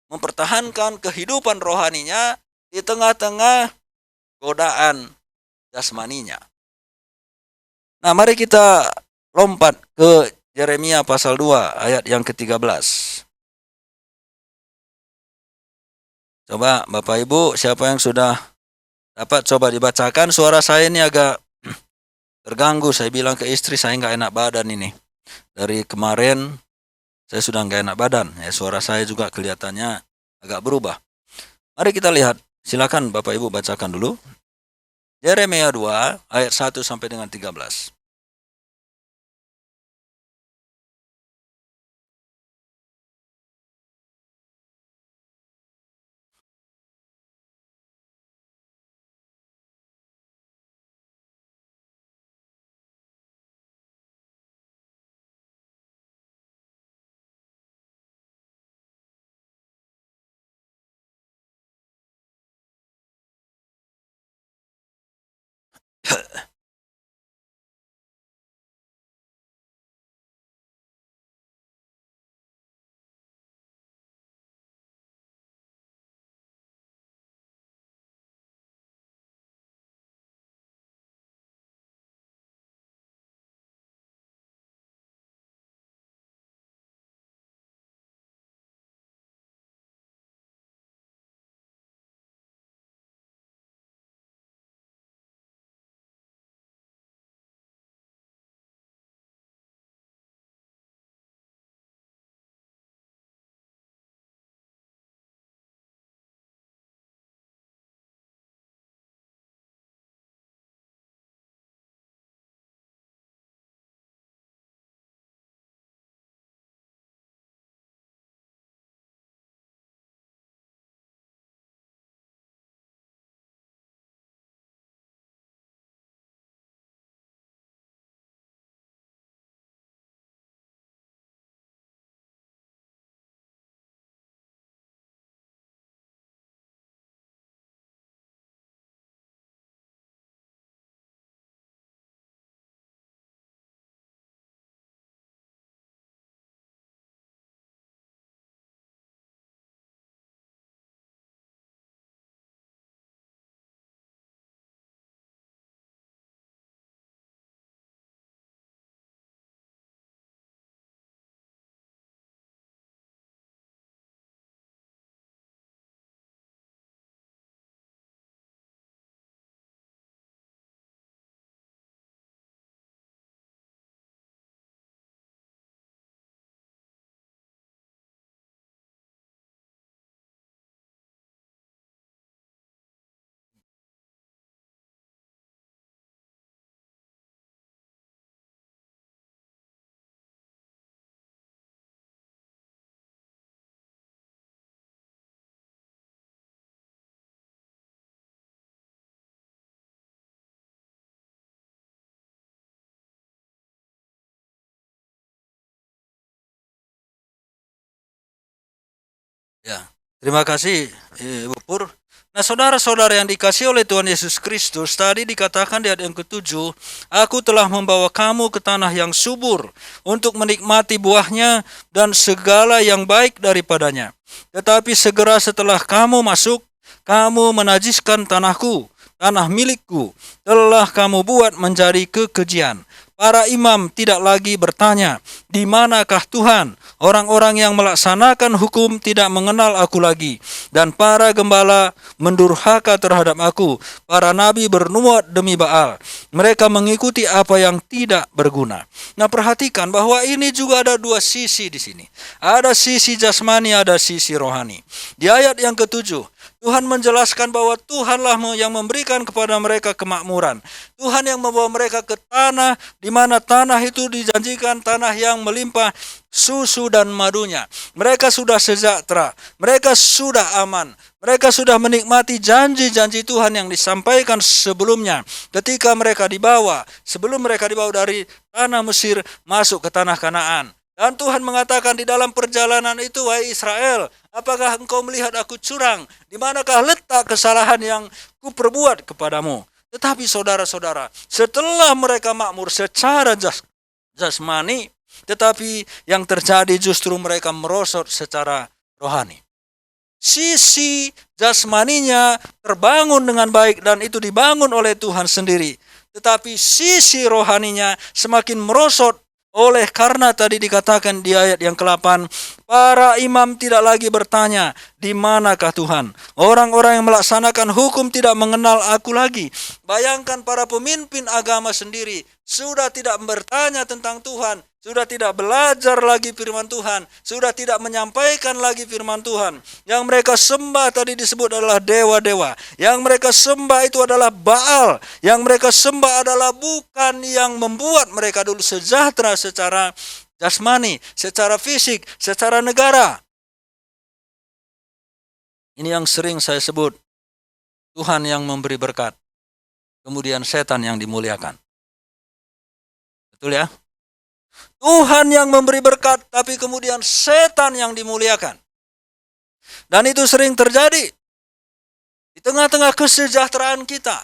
mempertahankan kehidupan rohaninya di tengah-tengah godaan jasmaninya. Nah, mari kita lompat ke Yeremia pasal 2 ayat yang ke-13. Coba Bapak Ibu, siapa yang sudah dapat coba dibacakan? Suara saya ini agak terganggu. Saya bilang ke istri saya nggak enak badan ini. Dari kemarin saya sudah nggak enak badan. Ya, suara saya juga kelihatannya agak berubah. Mari kita lihat. Silakan Bapak Ibu bacakan dulu. Yeremia 2 ayat 1 sampai dengan 13. Ya, terima kasih Ibu Pur. Nah, saudara-saudara yang dikasihi oleh Tuhan Yesus Kristus, tadi dikatakan di ayat yang ke-7, Aku telah membawa kamu ke tanah yang subur untuk menikmati buahnya dan segala yang baik daripadanya. Tetapi segera setelah kamu masuk, kamu menajiskan tanahku, tanah milikku, telah kamu buat menjadi kekejian. Para imam tidak lagi bertanya, di manakah Tuhan? Orang-orang yang melaksanakan hukum tidak mengenal aku lagi. Dan para gembala mendurhaka terhadap aku. Para nabi bernubuat demi Baal. Mereka mengikuti apa yang tidak berguna. Nah, perhatikan bahwa ini juga ada dua sisi di sini. Ada sisi jasmani, ada sisi rohani. Di ayat yang ke-7, Tuhan menjelaskan bahwa Tuhanlah yang memberikan kepada mereka kemakmuran. Tuhan yang membawa mereka ke tanah di mana tanah itu dijanjikan tanah yang melimpah susu dan madunya. Mereka sudah sejahtera, mereka sudah aman, mereka sudah menikmati janji-janji Tuhan yang disampaikan sebelumnya ketika mereka dibawa, sebelum mereka dibawa dari tanah Mesir masuk ke tanah Kanaan. Dan Tuhan mengatakan di dalam perjalanan itu, wahai Israel, apakah engkau melihat aku curang? Di manakah letak kesalahan yang kuperbuat kepadamu? Tetapi saudara-saudara, setelah mereka makmur secara jasmani, tetapi yang terjadi justru mereka merosot secara rohani. Sisi jasmaninya terbangun dengan baik dan itu dibangun oleh Tuhan sendiri. Tetapi sisi rohaninya semakin merosot Oleh karena tadi dikatakan di ayat yang ke-8, para imam tidak lagi bertanya, di manakah Tuhan? Orang-orang yang melaksanakan hukum tidak mengenal aku lagi. Bayangkan para pemimpin agama sendiri sudah tidak bertanya tentang Tuhan, sudah tidak belajar lagi firman Tuhan, sudah tidak menyampaikan lagi firman Tuhan. Yang mereka sembah tadi disebut adalah dewa-dewa. Yang mereka sembah itu adalah Baal. Yang mereka sembah adalah bukan yang membuat mereka dulu sejahtera secara jasmani, secara fisik, secara negara. Ini yang sering saya sebut, Tuhan yang memberi berkat, kemudian setan yang dimuliakan. Betul ya? Tuhan yang memberi berkat, tapi kemudian setan yang dimuliakan. Dan itu sering terjadi di tengah-tengah kesejahteraan kita.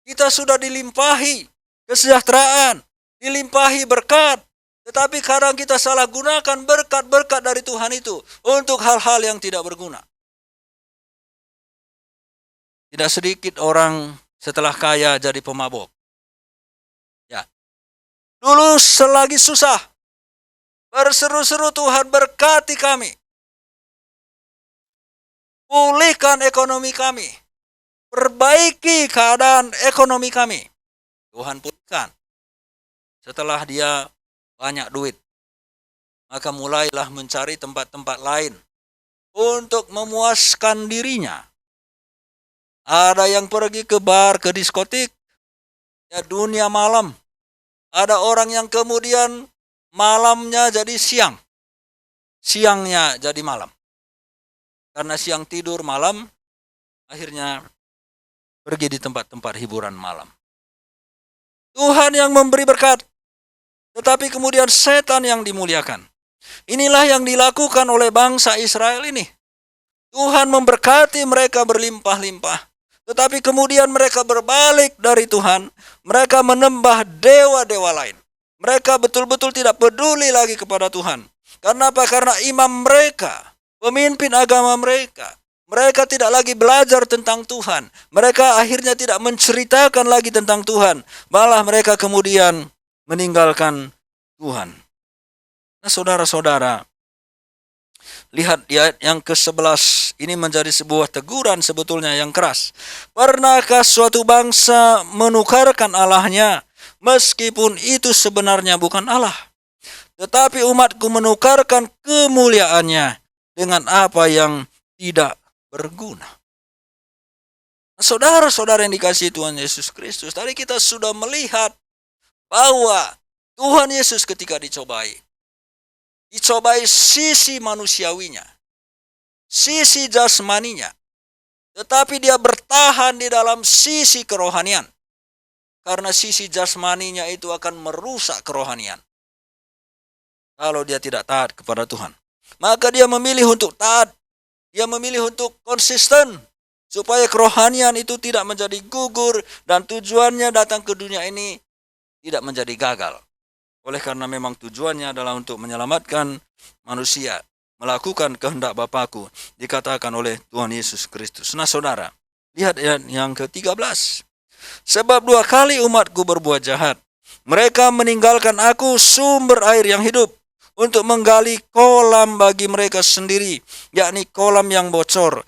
Kita sudah dilimpahi kesejahteraan, dilimpahi berkat, tetapi kadang kita salah gunakan berkat-berkat dari Tuhan itu untuk hal-hal yang tidak berguna. Tidak sedikit orang setelah kaya jadi pemabok. Ya. Dulu selagi susah, berseru-seru Tuhan berkati kami. Pulihkan ekonomi kami. Perbaiki keadaan ekonomi kami. Tuhan pulihkan. Setelah dia banyak duit, maka mulailah mencari tempat-tempat lain untuk memuaskan dirinya. Ada yang pergi ke bar, ke diskotik, ya dunia malam. Ada orang yang kemudian malamnya jadi siang, siangnya jadi malam. Karena siang tidur malam, akhirnya pergi di tempat-tempat hiburan malam. Tuhan yang memberi berkat, tetapi kemudian setan yang dimuliakan. Inilah yang dilakukan oleh bangsa Israel ini. Tuhan memberkati mereka berlimpah-limpah, tetapi kemudian mereka berbalik dari Tuhan. Mereka menembah dewa-dewa lain. Mereka betul-betul tidak peduli lagi kepada Tuhan. Karena apa? Karena imam mereka, pemimpin agama mereka, mereka tidak lagi belajar tentang Tuhan. Mereka akhirnya tidak menceritakan lagi tentang Tuhan. Malah mereka kemudian meninggalkan Tuhan. Nah, saudara-saudara, lihat di ayat yang ke-11, ini menjadi sebuah teguran sebetulnya yang keras. Pernahkah suatu bangsa menukarkan Allahnya, meskipun itu sebenarnya bukan Allah? Tetapi umatku menukarkan kemuliaannya dengan apa yang tidak berguna. Saudara-saudara yang dikasihi Tuhan Yesus Kristus, tadi kita sudah melihat bahwa Tuhan Yesus ketika dicobai sisi manusiawinya, sisi jasmaninya, tetapi dia bertahan di dalam sisi kerohanian. Karena sisi jasmaninya itu akan merusak kerohanian. Kalau dia tidak taat kepada Tuhan, maka dia memilih untuk taat. Dia memilih untuk konsisten, supaya kerohanian itu tidak menjadi gugur, dan tujuannya datang ke dunia ini tidak menjadi gagal. Oleh karena memang tujuannya adalah untuk menyelamatkan manusia, melakukan kehendak Bapakku, dikatakan oleh Tuhan Yesus Kristus. Nah saudara, lihat yang ke-13. Sebab 2 kali umatku berbuat jahat. Mereka meninggalkan aku sumber air yang hidup, untuk menggali kolam bagi mereka sendiri, yakni kolam yang bocor,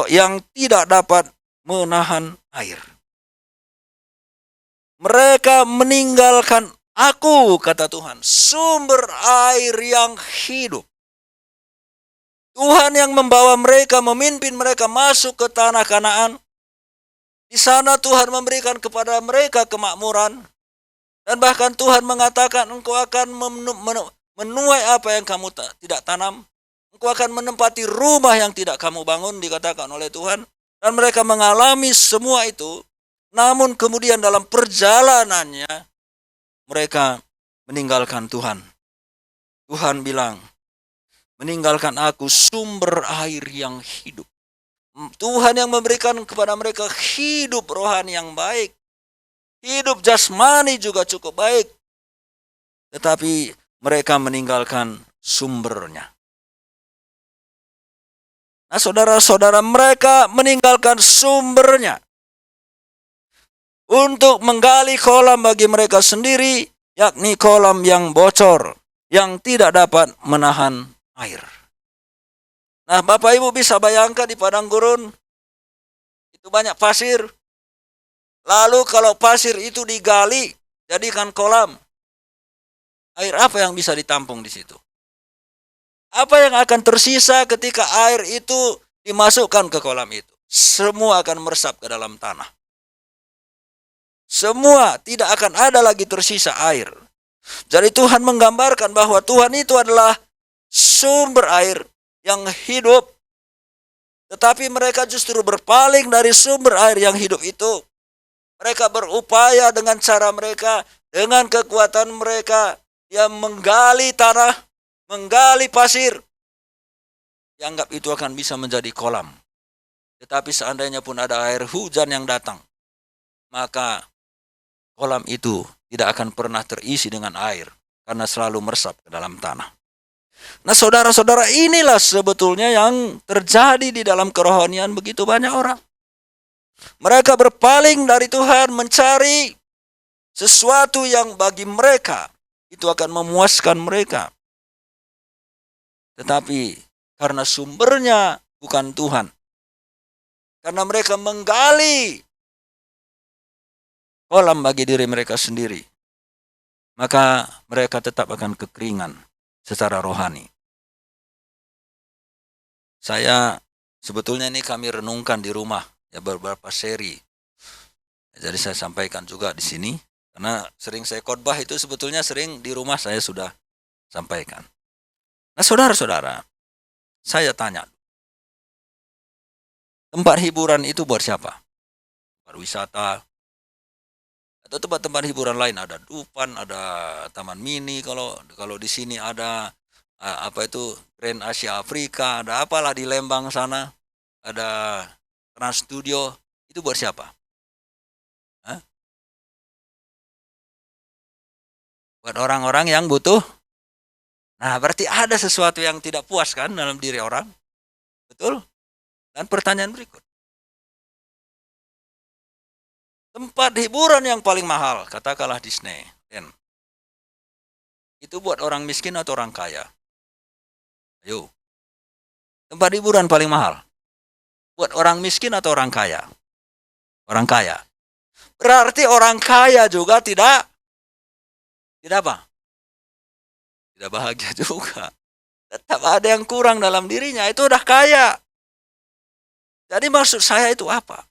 yang tidak dapat menahan air. Mereka meninggalkan aku, kata Tuhan, sumber air yang hidup. Tuhan yang membawa mereka, memimpin mereka masuk ke tanah Kanaan. Di sana Tuhan memberikan kepada mereka kemakmuran. Dan bahkan Tuhan mengatakan, engkau akan menuai apa yang kamu tidak tanam. Engkau akan menempati rumah yang tidak kamu bangun, dikatakan oleh Tuhan. Dan mereka mengalami semua itu. Namun kemudian dalam perjalanannya, mereka meninggalkan Tuhan. Tuhan bilang, meninggalkan aku sumber air yang hidup. Tuhan yang memberikan kepada mereka hidup rohani yang baik. Hidup jasmani juga cukup baik. Tetapi mereka meninggalkan sumbernya. Nah saudara-saudara, mereka meninggalkan sumbernya untuk menggali kolam bagi mereka sendiri yakni kolam yang bocor, yang tidak dapat menahan air. Nah, Bapak Ibu bisa bayangkan di padang gurun, itu banyak pasir. Lalu kalau pasir itu digali, jadikan kolam, air apa yang bisa ditampung di situ? Apa yang akan tersisa ketika air itu dimasukkan ke kolam itu? Semua akan meresap ke dalam tanah. Semua, tidak akan ada lagi tersisa air. Jadi Tuhan menggambarkan bahwa Tuhan itu adalah sumber air yang hidup. Tetapi mereka justru berpaling dari sumber air yang hidup itu. Mereka berupaya dengan cara mereka, dengan kekuatan mereka, yang menggali tanah, menggali pasir. Dianggap itu akan bisa menjadi kolam. Tetapi seandainya pun ada air hujan yang datang, maka kolam itu tidak akan pernah terisi dengan air, karena selalu meresap ke dalam tanah. Nah, saudara-saudara, inilah sebetulnya yang terjadi di dalam kerohanian begitu banyak orang. Mereka berpaling dari Tuhan, mencari sesuatu yang bagi mereka itu akan memuaskan mereka. Tetapi karena sumbernya bukan Tuhan, karena mereka menggali kolam bagi diri mereka sendiri, maka mereka tetap akan kekeringan secara rohani. Saya sebetulnya ini kami renungkan di rumah, ya, beberapa seri. Jadi saya sampaikan juga di sini, karena sering saya khotbah itu sebetulnya sering di rumah saya sudah sampaikan. Nah, saudara-saudara, saya tanya, tempat hiburan itu buat siapa? Tempat wisata, atau tempat-tempat hiburan lain, ada Dufan, ada Taman Mini, kalau di sini ada apa itu Grand Asia Afrika, ada apalah di Lembang sana, ada Trans Studio, itu buat siapa? Hah? Buat orang-orang yang butuh. Nah, berarti ada sesuatu yang tidak puas kan dalam diri orang. Betul? Dan pertanyaan berikut, tempat hiburan yang paling mahal, katakanlah Disney, itu buat orang miskin atau orang kaya? Ayo. Tempat hiburan paling mahal, buat orang miskin atau orang kaya? Orang kaya. Berarti orang kaya juga tidak apa? Tidak bahagia juga. Tetap ada yang kurang dalam dirinya, itu udah kaya. Jadi maksud saya itu apa?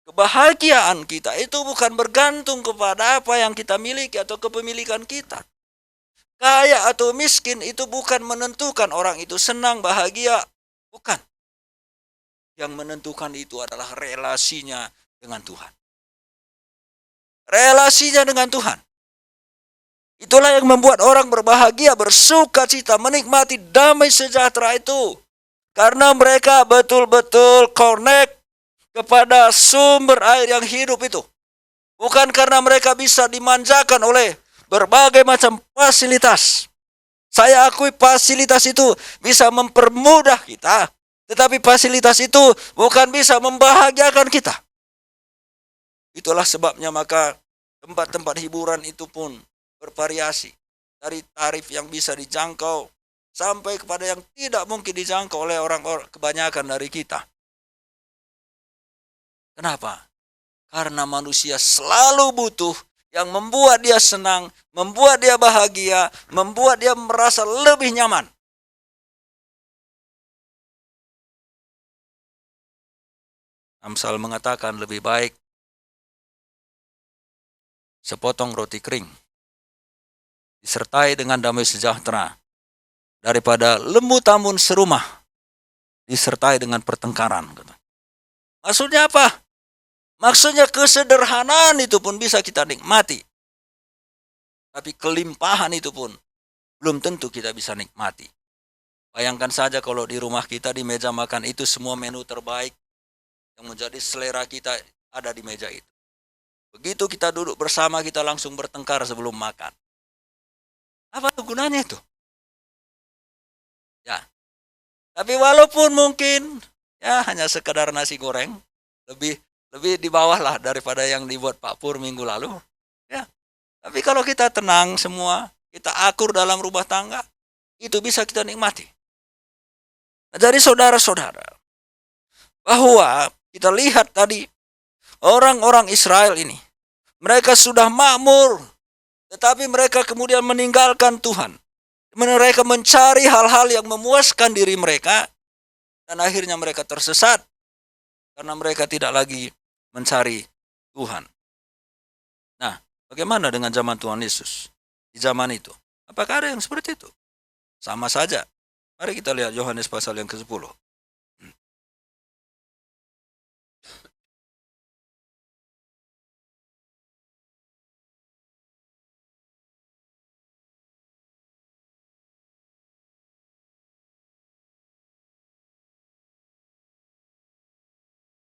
Kebahagiaan kita itu bukan bergantung kepada apa yang kita miliki atau kepemilikan kita. Kaya atau miskin itu bukan menentukan orang itu senang, bahagia. Bukan. Yang menentukan itu adalah relasinya dengan Tuhan. Relasinya dengan Tuhan. Itulah yang membuat orang berbahagia, bersuka cita, menikmati damai sejahtera itu. Karena mereka betul-betul connect kepada sumber air yang hidup itu. Bukan karena mereka bisa dimanjakan oleh berbagai macam fasilitas. Saya akui fasilitas itu bisa mempermudah kita, tetapi fasilitas itu bukan bisa membahagiakan kita. Itulah sebabnya maka tempat-tempat hiburan itu pun bervariasi. Dari tarif yang bisa dijangkau sampai kepada yang tidak mungkin dijangkau oleh orang-orang kebanyakan dari kita. Kenapa? Karena manusia selalu butuh yang membuat dia senang, membuat dia bahagia, membuat dia merasa lebih nyaman. Amsal mengatakan lebih baik sepotong roti kering disertai dengan damai sejahtera daripada lembu tambun serumah disertai dengan pertengkaran. Maksudnya apa? Maksudnya kesederhanaan itu pun bisa kita nikmati. Tapi kelimpahan itu pun belum tentu kita bisa nikmati. Bayangkan saja kalau di rumah kita, di meja makan itu semua menu terbaik yang menjadi selera kita ada di meja itu. Begitu kita duduk bersama, kita langsung bertengkar sebelum makan. Apa gunanya itu? Ya. Tapi walaupun mungkin ya hanya sekedar nasi goreng, lebih di bawah lah daripada yang dibuat Pak Pur minggu lalu. Ya. Tapi kalau kita tenang semua, kita akur dalam rumah tangga, itu bisa kita nikmati. Nah, jadi saudara-saudara, bahwa kita lihat tadi orang-orang Israel ini, mereka sudah makmur, tetapi mereka kemudian meninggalkan Tuhan. Mereka mencari hal-hal yang memuaskan diri mereka, dan akhirnya mereka tersesat karena mereka tidak lagi mencari Tuhan. Nah, bagaimana dengan zaman Tuhan Yesus? Di zaman itu, apakah ada yang seperti itu? Sama saja. Mari kita lihat Yohanes pasal yang ke-10.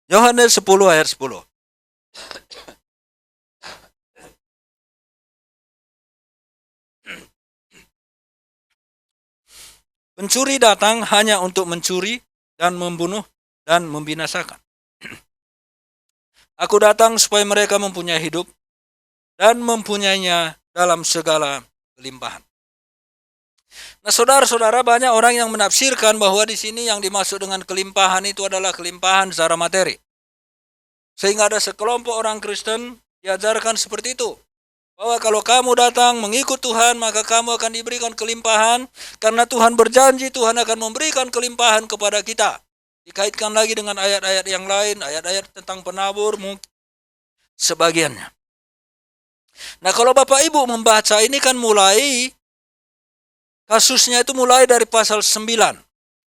Yohanes 10 ayat 10. Pencuri datang hanya untuk mencuri dan membunuh dan membinasakan. Aku datang supaya mereka mempunyai hidup dan mempunyainya dalam segala kelimpahan. Nah, saudara-saudara, banyak orang yang menafsirkan bahwa di sini yang dimaksud dengan kelimpahan itu adalah kelimpahan secara materi. Sehingga ada sekelompok orang Kristen diajarkan seperti itu. Bahwa kalau kamu datang mengikut Tuhan, maka kamu akan diberikan kelimpahan. Karena Tuhan berjanji, Tuhan akan memberikan kelimpahan kepada kita. Dikaitkan lagi dengan ayat-ayat yang lain, ayat-ayat tentang penabur, sebagiannya. Nah, kalau Bapak Ibu membaca ini kan mulai, kasusnya itu mulai dari pasal 9.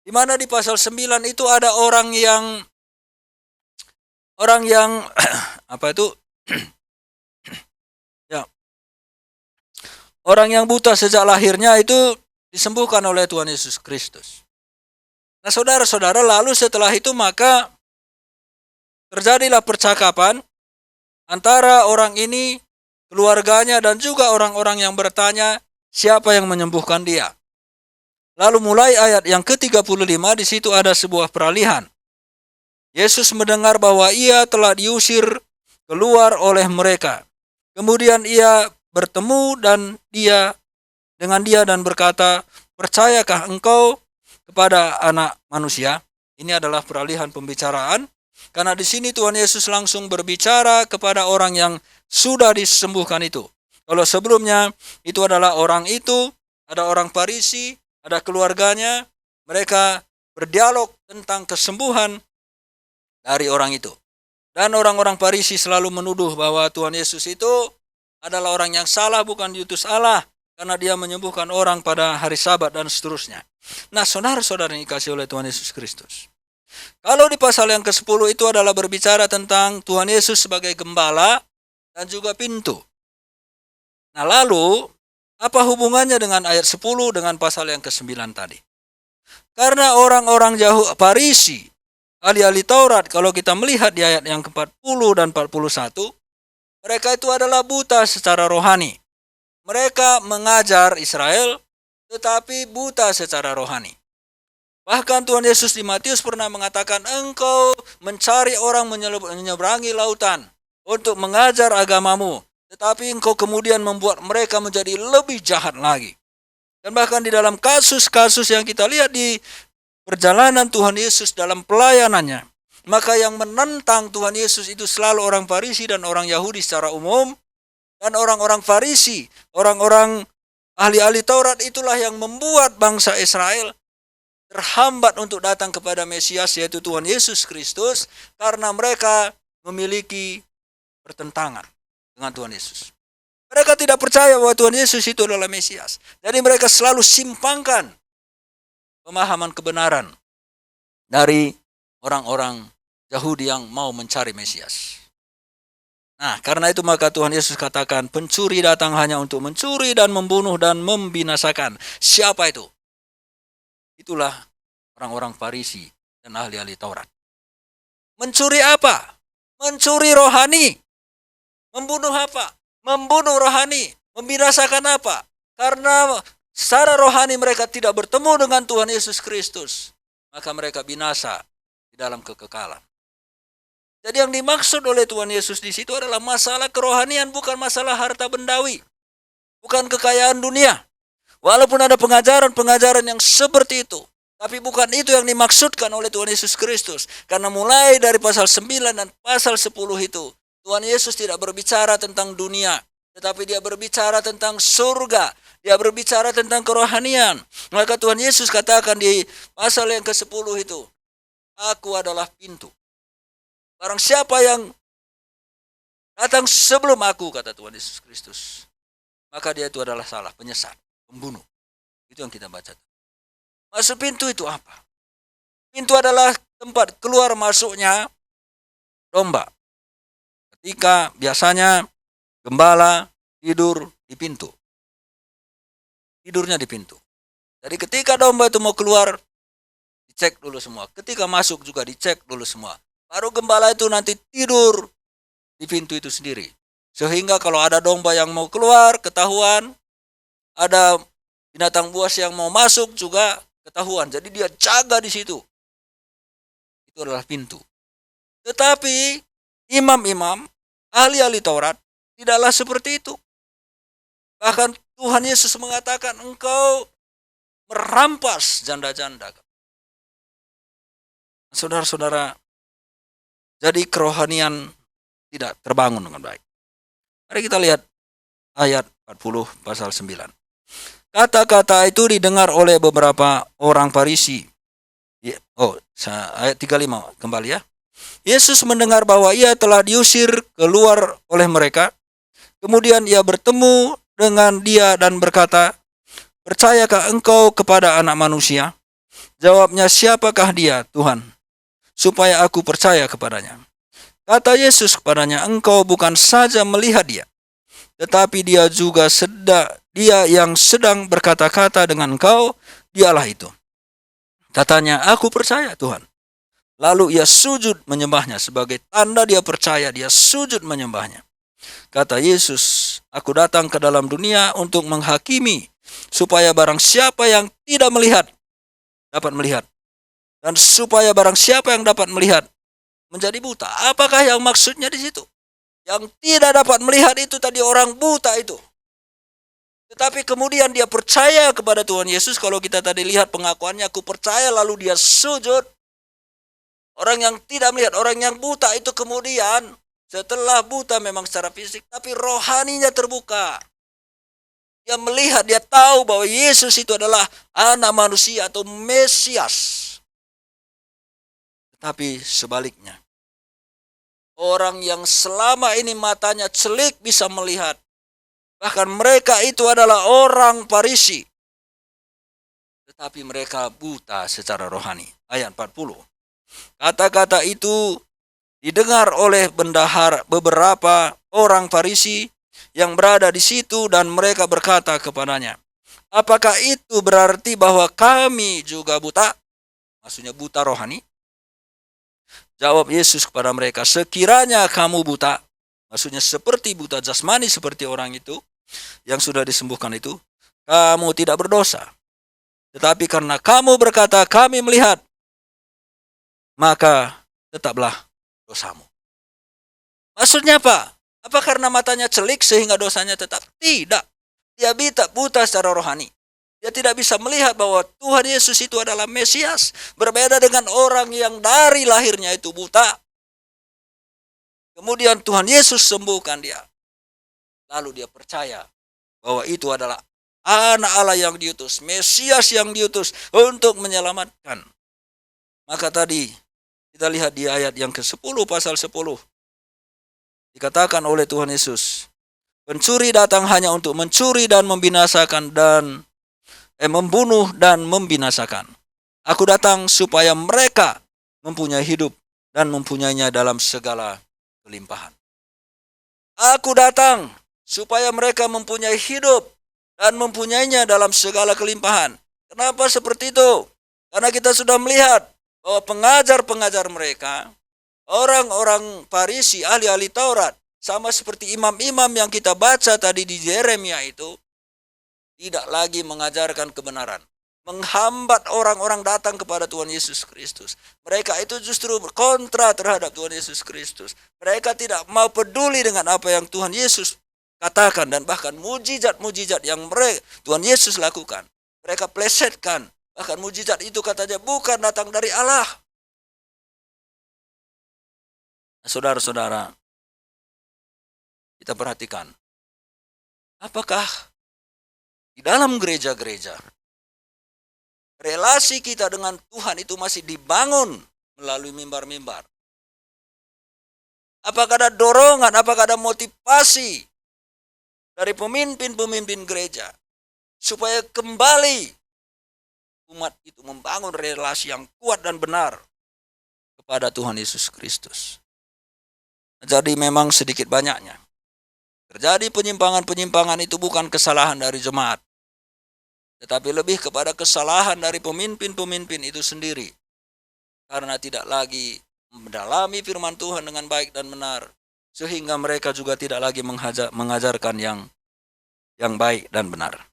Di mana di pasal 9 itu ada orang yang apa itu? Ya. Orang yang buta sejak lahirnya itu disembuhkan oleh Tuhan Yesus Kristus. Nah, saudara-saudara, lalu setelah itu maka terjadilah percakapan antara orang ini, keluarganya, dan juga orang-orang yang bertanya, siapa yang menyembuhkan dia? Lalu mulai ayat yang ke-35, di situ ada sebuah peralihan. Yesus mendengar bahwa ia telah diusir keluar oleh mereka. Kemudian ia bertemu dengan dia dan berkata, percayakah engkau kepada Anak Manusia? Ini adalah peralihan pembicaraan, karena di sini Tuhan Yesus langsung berbicara kepada orang yang sudah disembuhkan itu. Kalau sebelumnya itu adalah orang itu, ada orang Farisi, ada keluarganya, mereka berdialog tentang kesembuhan dari orang itu. Dan orang-orang Farisi selalu menuduh bahwa Tuhan Yesus itu adalah orang yang salah, bukan diutus Allah, karena dia menyembuhkan orang pada hari Sabat dan seterusnya. Nah, saudara-saudara yang dikasihi oleh Tuhan Yesus Kristus, kalau di pasal yang ke-10 itu adalah berbicara tentang Tuhan Yesus sebagai gembala dan juga pintu. Nah, lalu apa hubungannya dengan ayat 10 dengan pasal yang ke-9 tadi? Karena orang-orang Farisi, ahli-ahli Taurat, kalau kita melihat di ayat yang ke-40 dan 41, mereka itu adalah buta secara rohani. Mereka mengajar Israel, tetapi buta secara rohani. Bahkan Tuhan Yesus di Matius pernah mengatakan, engkau mencari orang menyeberangi lautan untuk mengajar agamamu, tetapi engkau kemudian membuat mereka menjadi lebih jahat lagi. Dan bahkan di dalam kasus-kasus yang kita lihat di perjalanan Tuhan Yesus dalam pelayanannya, maka yang menentang Tuhan Yesus itu selalu orang Farisi dan orang Yahudi secara umum. Dan orang-orang Farisi, orang-orang ahli-ahli Taurat itulah yang membuat bangsa Israel terhambat untuk datang kepada Mesias, yaitu Tuhan Yesus Kristus, karena mereka memiliki pertentangan dengan Tuhan Yesus. Mereka tidak percaya bahwa Tuhan Yesus itu adalah Mesias. Jadi mereka selalu simpangkan pemahaman kebenaran dari orang-orang Yahudi yang mau mencari Mesias. Nah, karena itu maka Tuhan Yesus katakan, pencuri datang hanya untuk mencuri dan membunuh dan membinasakan. Siapa itu? Itulah orang-orang Farisi dan ahli-ahli Taurat. Mencuri apa? Mencuri rohani. Membunuh apa? Membunuh rohani. Membinasakan apa? Karena secara rohani mereka tidak bertemu dengan Tuhan Yesus Kristus, maka mereka binasa di dalam kekekalan. Jadi yang dimaksud oleh Tuhan Yesus di situ adalah masalah kerohanian, bukan masalah harta bendawi, bukan kekayaan dunia. Walaupun ada pengajaran-pengajaran yang seperti itu, tapi bukan itu yang dimaksudkan oleh Tuhan Yesus Kristus. Karena mulai dari pasal 9 dan pasal 10 itu, Tuhan Yesus tidak berbicara tentang dunia, tetapi dia berbicara tentang surga. Dia berbicara tentang kerohanian. Maka Tuhan Yesus katakan di pasal yang ke-10 itu, aku adalah pintu. Barang siapa yang datang sebelum aku, kata Tuhan Yesus Kristus, maka dia itu adalah salah, penyesat, pembunuh. Itu yang kita baca. Masuk pintu itu apa? Pintu adalah tempat keluar masuknya domba. Ketika biasanya gembala tidur di pintu. Tidurnya di pintu. Jadi ketika domba itu mau keluar, dicek dulu semua. Ketika masuk juga dicek dulu semua. Baru gembala itu nanti tidur di pintu itu sendiri. Sehingga kalau ada domba yang mau keluar, ketahuan. Ada binatang buas yang mau masuk juga ketahuan. Jadi dia jaga di situ. Itu adalah pintu. Tetapi imam-imam, ahli-ahli Taurat, tidaklah seperti itu. Bahkan Tuhan Yesus mengatakan, engkau merampas janda-janda. Saudara-saudara, jadi kerohanian tidak terbangun dengan baik. Mari kita lihat ayat 40 pasal 9. Kata-kata itu didengar oleh beberapa orang Farisi. Ayat 35 kembali ya. Yesus mendengar bahwa ia telah diusir keluar oleh mereka. Kemudian ia bertemu dengan dia dan berkata, percayakah engkau kepada Anak Manusia? Jawabnya, siapakah dia, Tuhan, supaya aku percaya kepadanya? Kata Yesus kepadanya, engkau bukan saja melihat dia, tetapi dia yang sedang berkata-kata dengan engkau, dialah itu. Katanya, aku percaya Tuhan. Lalu ia sujud menyembahnya. Sebagai tanda dia percaya, dia sujud menyembahnya. Kata Yesus, aku datang ke dalam dunia untuk menghakimi, supaya barang siapa yang tidak melihat, dapat melihat. Dan supaya barang siapa yang dapat melihat, menjadi buta. Apakah yang maksudnya di situ? Yang tidak dapat melihat itu tadi orang buta itu. Tetapi kemudian dia percaya kepada Tuhan Yesus. Kalau kita tadi lihat pengakuannya, aku percaya, lalu dia sujud. Orang yang tidak melihat, orang yang buta itu kemudian setelah buta memang secara fisik, tapi rohaninya terbuka. Dia melihat, dia tahu bahwa Yesus itu adalah Anak Manusia atau Mesias. Tetapi sebaliknya, orang yang selama ini matanya celik bisa melihat. Bahkan mereka itu adalah orang Farisi. Tetapi mereka buta secara rohani. Ayat 40. Kata-kata itu didengar oleh beberapa orang Farisi yang berada di situ dan mereka berkata kepadanya, apakah itu berarti bahwa kami juga buta? Maksudnya buta rohani. Jawab Yesus kepada mereka, sekiranya kamu buta, maksudnya seperti buta jasmani seperti orang itu yang sudah disembuhkan itu, kamu tidak berdosa. Tetapi karena kamu berkata kami melihat, maka tetaplah dosamu. Maksudnya apa? Apa karena matanya celik sehingga dosanya tetap? Tidak. Dia buta secara rohani. Dia tidak bisa melihat bahwa Tuhan Yesus itu adalah Mesias. Berbeda dengan orang yang dari lahirnya itu buta. Kemudian Tuhan Yesus sembuhkan dia. Lalu dia percaya bahwa itu adalah Anak Allah yang diutus, Mesias yang diutus untuk menyelamatkan. Maka tadi kita lihat di ayat yang ke-10 pasal 10. Dikatakan oleh Tuhan Yesus, pencuri datang hanya untuk mencuri dan membinasakan membunuh dan membinasakan. Aku datang supaya mereka mempunyai hidup dan mempunyainya dalam segala kelimpahan. Aku datang supaya mereka mempunyai hidup dan mempunyainya dalam segala kelimpahan. Kenapa seperti itu? Karena kita sudah melihat bahwa pengajar-pengajar mereka, orang-orang Farisi, ahli-ahli Taurat, sama seperti imam-imam yang kita baca tadi di Yeremia itu, tidak lagi mengajarkan kebenaran, menghambat orang-orang datang kepada Tuhan Yesus Kristus. Mereka itu justru kontra terhadap Tuhan Yesus Kristus. Mereka tidak mau peduli dengan apa yang Tuhan Yesus katakan, dan bahkan mujizat-mujizat yang Tuhan Yesus lakukan, mereka plesetkan. Bahkan mujizat itu katanya bukan datang dari Allah. Nah, saudara-saudara, kita perhatikan, apakah di dalam gereja-gereja relasi kita dengan Tuhan itu masih dibangun melalui mimbar-mimbar? Apakah ada dorongan, apakah ada motivasi dari pemimpin-pemimpin gereja supaya kembali umat itu membangun relasi yang kuat dan benar kepada Tuhan Yesus Kristus? Jadi memang sedikit banyaknya terjadi penyimpangan-penyimpangan itu bukan kesalahan dari jemaat, tetapi lebih kepada kesalahan dari pemimpin-pemimpin itu sendiri, karena tidak lagi mendalami firman Tuhan dengan baik dan benar, sehingga mereka juga tidak lagi mengajarkan yang baik dan benar.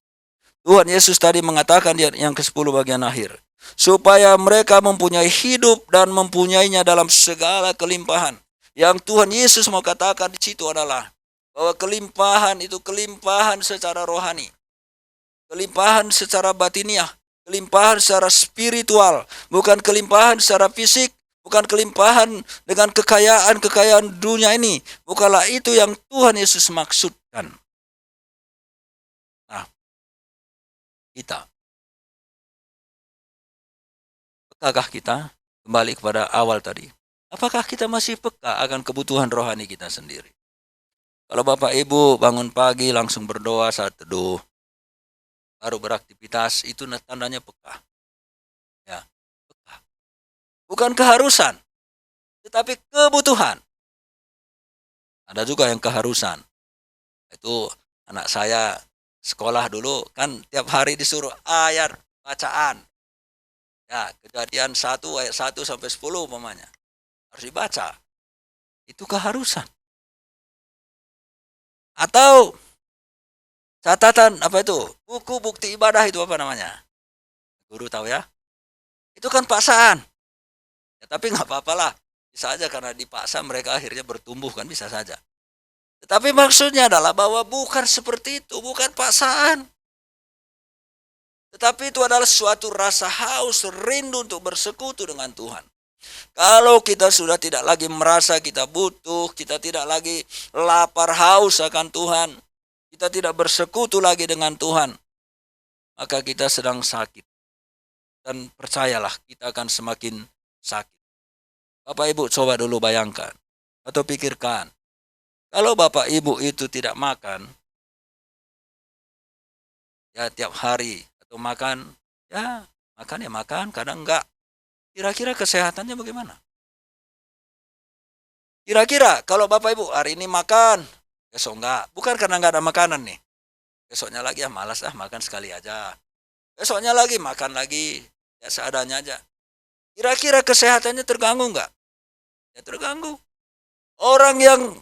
Tuhan Yesus tadi mengatakan di ayat yang ke-10 bagian akhir, supaya mereka mempunyai hidup dan mempunyainya dalam segala kelimpahan. Yang Tuhan Yesus mau katakan di situ adalah bahwa kelimpahan itu kelimpahan secara rohani, kelimpahan secara batiniah, kelimpahan secara spiritual, bukan kelimpahan secara fisik, bukan kelimpahan dengan kekayaan dunia ini. Bukanlah itu yang Tuhan Yesus maksudkan. Nah, pekakah kita kembali kepada awal tadi? Apakah kita masih peka akan kebutuhan rohani kita sendiri? Kalau Bapak Ibu bangun pagi langsung berdoa saat teduh, baru beraktivitas, itu tandanya peka. Ya, peka. Bukan keharusan, tetapi kebutuhan. Ada juga yang keharusan. Itu anak saya sekolah dulu kan tiap hari disuruh ayat bacaan. Ya, Kejadian 1 ayat 1 sampai 10 umpamanya. Harus dibaca. Itu keharusan. Atau catatan apa itu? Buku bukti ibadah itu apa namanya? Guru tahu ya? Itu kan paksaan. Ya, tapi nggak apa-apalah. Bisa aja karena dipaksa mereka akhirnya bertumbuh, kan bisa saja. Tetapi maksudnya adalah bahwa bukan seperti itu, bukan paksaan. Tetapi itu adalah suatu rasa haus, rindu untuk bersekutu dengan Tuhan. Kalau kita sudah tidak lagi merasa kita butuh, kita tidak lagi lapar haus akan Tuhan, kita tidak bersekutu lagi dengan Tuhan, maka kita sedang sakit. Dan percayalah, kita akan semakin sakit. Bapak Ibu coba dulu bayangkan, atau pikirkan, kalau Bapak Ibu itu tidak makan, ya tiap hari, atau makan, ya makan, kadang enggak. Kira-kira kesehatannya bagaimana? Kira-kira kalau Bapak Ibu hari ini makan, besok enggak. Bukan karena enggak ada makanan nih. Besoknya lagi ya malas makan sekali aja. Besoknya lagi makan lagi, ya seadanya aja. Kira-kira kesehatannya terganggu enggak? Ya terganggu. Orang yang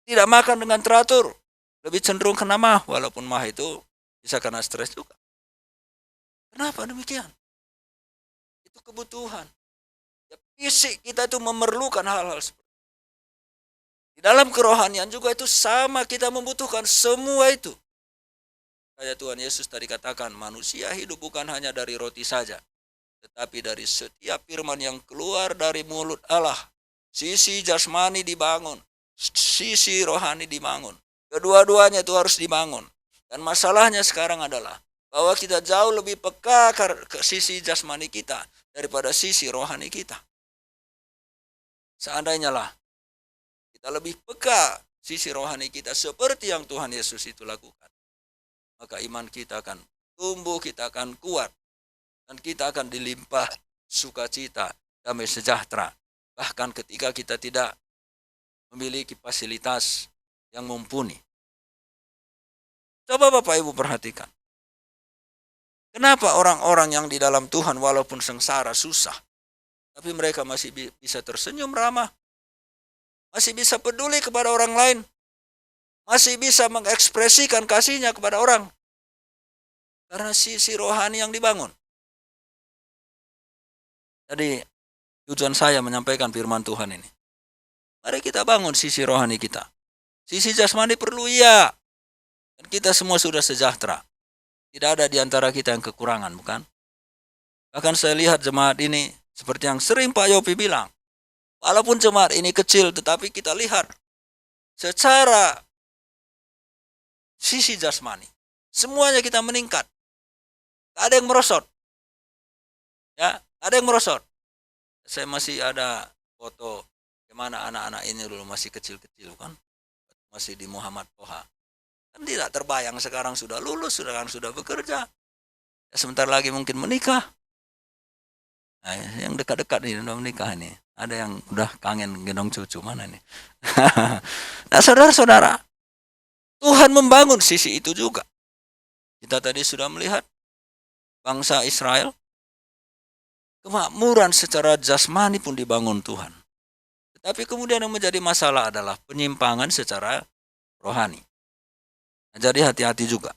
tidak makan dengan teratur lebih cenderung kena mah, walaupun mah itu bisa karena stres juga. Kenapa demikian? Itu kebutuhan. Ya, fisik kita itu memerlukan hal-hal seperti itu. Di dalam kerohanian juga itu sama, kita membutuhkan semua itu. Kayak Tuhan Yesus tadi katakan, manusia hidup bukan hanya dari roti saja, tetapi dari setiap firman yang keluar dari mulut Allah. Sisi jasmani dibangun, sisi rohani dibangun. Kedua-duanya itu harus dibangun. Dan masalahnya sekarang adalah bahwa kita jauh lebih peka ke sisi jasmani kita daripada sisi rohani kita. Seandainya lah kita lebih peka sisi rohani kita seperti yang Tuhan Yesus itu lakukan, maka iman kita akan tumbuh, kita akan kuat, dan kita akan dilimpah sukacita, damai sejahtera. Bahkan ketika kita tidak memiliki fasilitas yang mumpuni. Coba Bapak Ibu perhatikan. Kenapa orang-orang yang di dalam Tuhan walaupun sengsara, susah, tapi mereka masih bisa tersenyum ramah, masih bisa peduli kepada orang lain, masih bisa mengekspresikan kasihnya kepada orang? Karena sisi rohani yang dibangun. Tadi tujuan saya menyampaikan firman Tuhan ini. Mari kita bangun sisi rohani kita. Sisi jasmani perlu iya. Dan kita semua sudah sejahtera. Tidak ada di antara kita yang kekurangan, bukan? Bahkan saya lihat jemaat ini, seperti yang sering Pak Yopi bilang, walaupun jemaat ini kecil, tetapi kita lihat secara sisi jasmani, semuanya kita meningkat. Gak ada yang merosot. Ya, ada yang merosot. Saya masih ada foto gimana anak-anak ini dulu masih kecil-kecil kan. Masih di Muhammad Toha. Kan tidak terbayang sekarang sudah lulus, sekarang sudah bekerja. Ya, sebentar lagi mungkin menikah. Nah, yang dekat-dekat ini udah menikah ini. Ada yang udah kangen gendong cucu mana nih. Nah, saudara-saudara, Tuhan membangun sisi itu juga. Kita tadi sudah melihat bangsa Israel, kemakmuran secara jasmani pun dibangun Tuhan. Tetapi kemudian yang menjadi masalah adalah penyimpangan secara rohani. Nah, jadi hati-hati juga.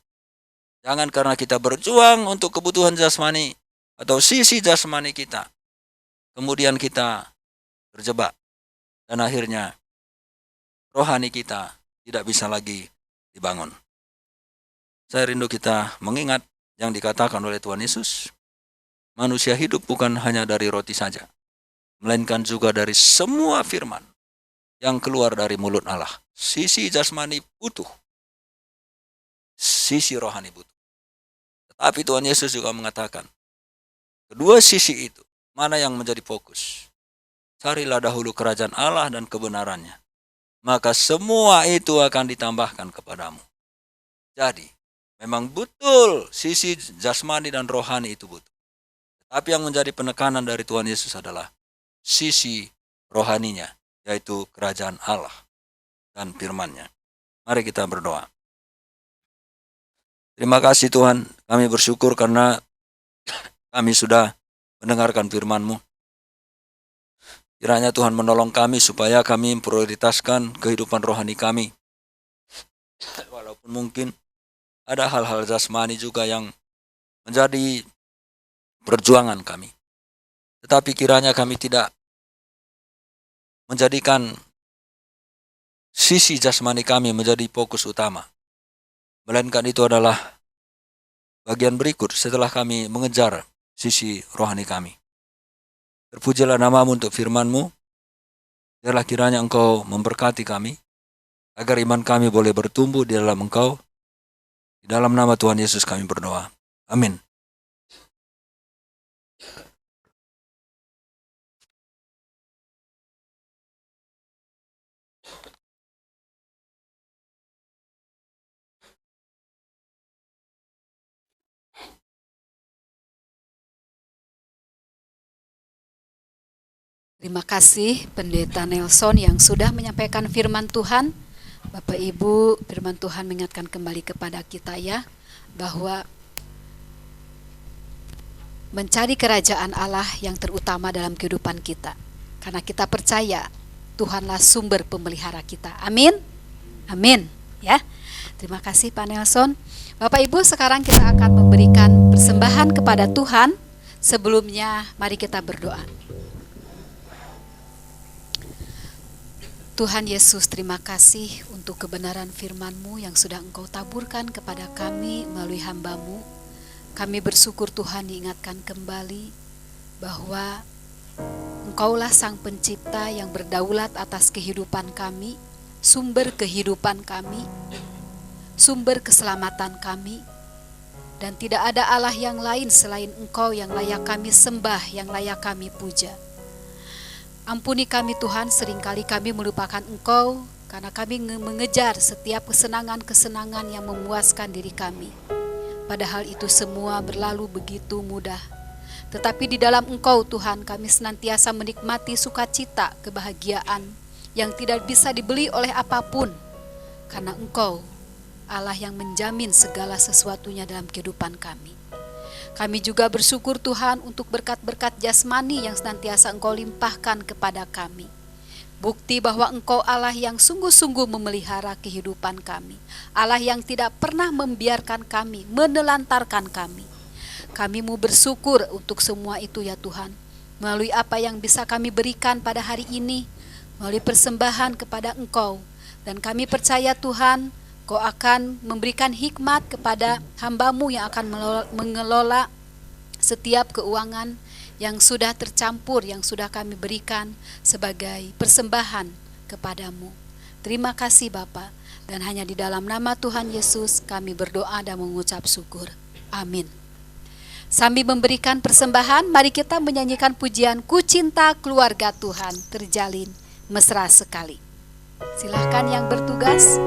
Jangan karena kita berjuang untuk kebutuhan jasmani atau sisi jasmani kita, kemudian kita terjebak. Dan akhirnya rohani kita tidak bisa lagi dibangun. Saya rindu kita mengingat yang dikatakan oleh Tuhan Yesus. Manusia hidup bukan hanya dari roti saja, melainkan juga dari semua firman yang keluar dari mulut Allah. Sisi jasmani butuh, sisi rohani butuh. Tetapi Tuhan Yesus juga mengatakan, kedua sisi itu, mana yang menjadi fokus? Carilah dahulu kerajaan Allah dan kebenarannya, maka semua itu akan ditambahkan kepadamu. Jadi, memang betul sisi jasmani dan rohani itu butuh. Tapi yang menjadi penekanan dari Tuhan Yesus adalah sisi rohaninya, yaitu kerajaan Allah dan firman-Nya. Mari kita berdoa. Terima kasih Tuhan, kami bersyukur karena kami sudah mendengarkan firman-Mu. Kiranya Tuhan menolong kami supaya kami memprioritaskan kehidupan rohani kami. Walaupun mungkin ada hal-hal jasmani juga yang menjadi perjuangan kami. Tetapi kiranya kami tidak menjadikan sisi jasmani kami menjadi fokus utama. Melainkan itu adalah bagian berikut setelah kami mengejar sisi rohani kami. Terpujilah nama-Mu untuk firman-Mu. Biarlah kiranya Engkau memberkati kami, agar iman kami boleh bertumbuh di dalam Engkau. Di dalam nama Tuhan Yesus kami berdoa. Amin. Terima kasih Pendeta Nelson yang sudah menyampaikan firman Tuhan. Bapak Ibu, firman Tuhan mengingatkan kembali kepada kita ya, bahwa mencari kerajaan Allah yang terutama dalam kehidupan kita. Karena kita percaya Tuhanlah sumber pemelihara kita. Amin. Amin. Ya. Terima kasih Pak Nelson. Bapak Ibu, sekarang kita akan memberikan persembahan kepada Tuhan. Sebelumnya mari kita berdoa. Tuhan Yesus, terima kasih untuk kebenaran firman-Mu yang sudah Engkau taburkan kepada kami melalui hamba-Mu. Kami bersyukur Tuhan diingatkan kembali bahwa Engkaulah Sang Pencipta yang berdaulat atas kehidupan kami, sumber kehidupan kami, sumber keselamatan kami, dan tidak ada Allah yang lain selain Engkau yang layak kami sembah, yang layak kami puja. Ampuni kami Tuhan, seringkali kami melupakan Engkau karena kami mengejar setiap kesenangan-kesenangan yang memuaskan diri kami. Padahal itu semua berlalu begitu mudah. Tetapi di dalam Engkau Tuhan, kami senantiasa menikmati sukacita, kebahagiaan yang tidak bisa dibeli oleh apapun. Karena Engkau Allah yang menjamin segala sesuatunya dalam kehidupan kami. Kami juga bersyukur Tuhan untuk berkat-berkat jasmani yang senantiasa Engkau limpahkan kepada kami. Bukti bahwa Engkau Allah yang sungguh-sungguh memelihara kehidupan kami. Allah yang tidak pernah membiarkan kami, menelantarkan kami. Kami mau bersyukur untuk semua itu ya Tuhan. melalui apa yang bisa kami berikan pada hari ini, melalui persembahan kepada Engkau. Dan kami percaya Tuhan, Kau akan memberikan hikmat kepada hamba-Mu yang akan mengelola setiap keuangan yang sudah tercampur, yang sudah kami berikan sebagai persembahan kepadamu. Terima kasih Bapa, dan hanya di dalam nama Tuhan Yesus kami berdoa dan mengucap syukur. Amin. Sambil memberikan persembahan, mari kita menyanyikan pujian Ku Cinta Keluarga Tuhan Terjalin Mesra Sekali. Silahkan yang bertugas.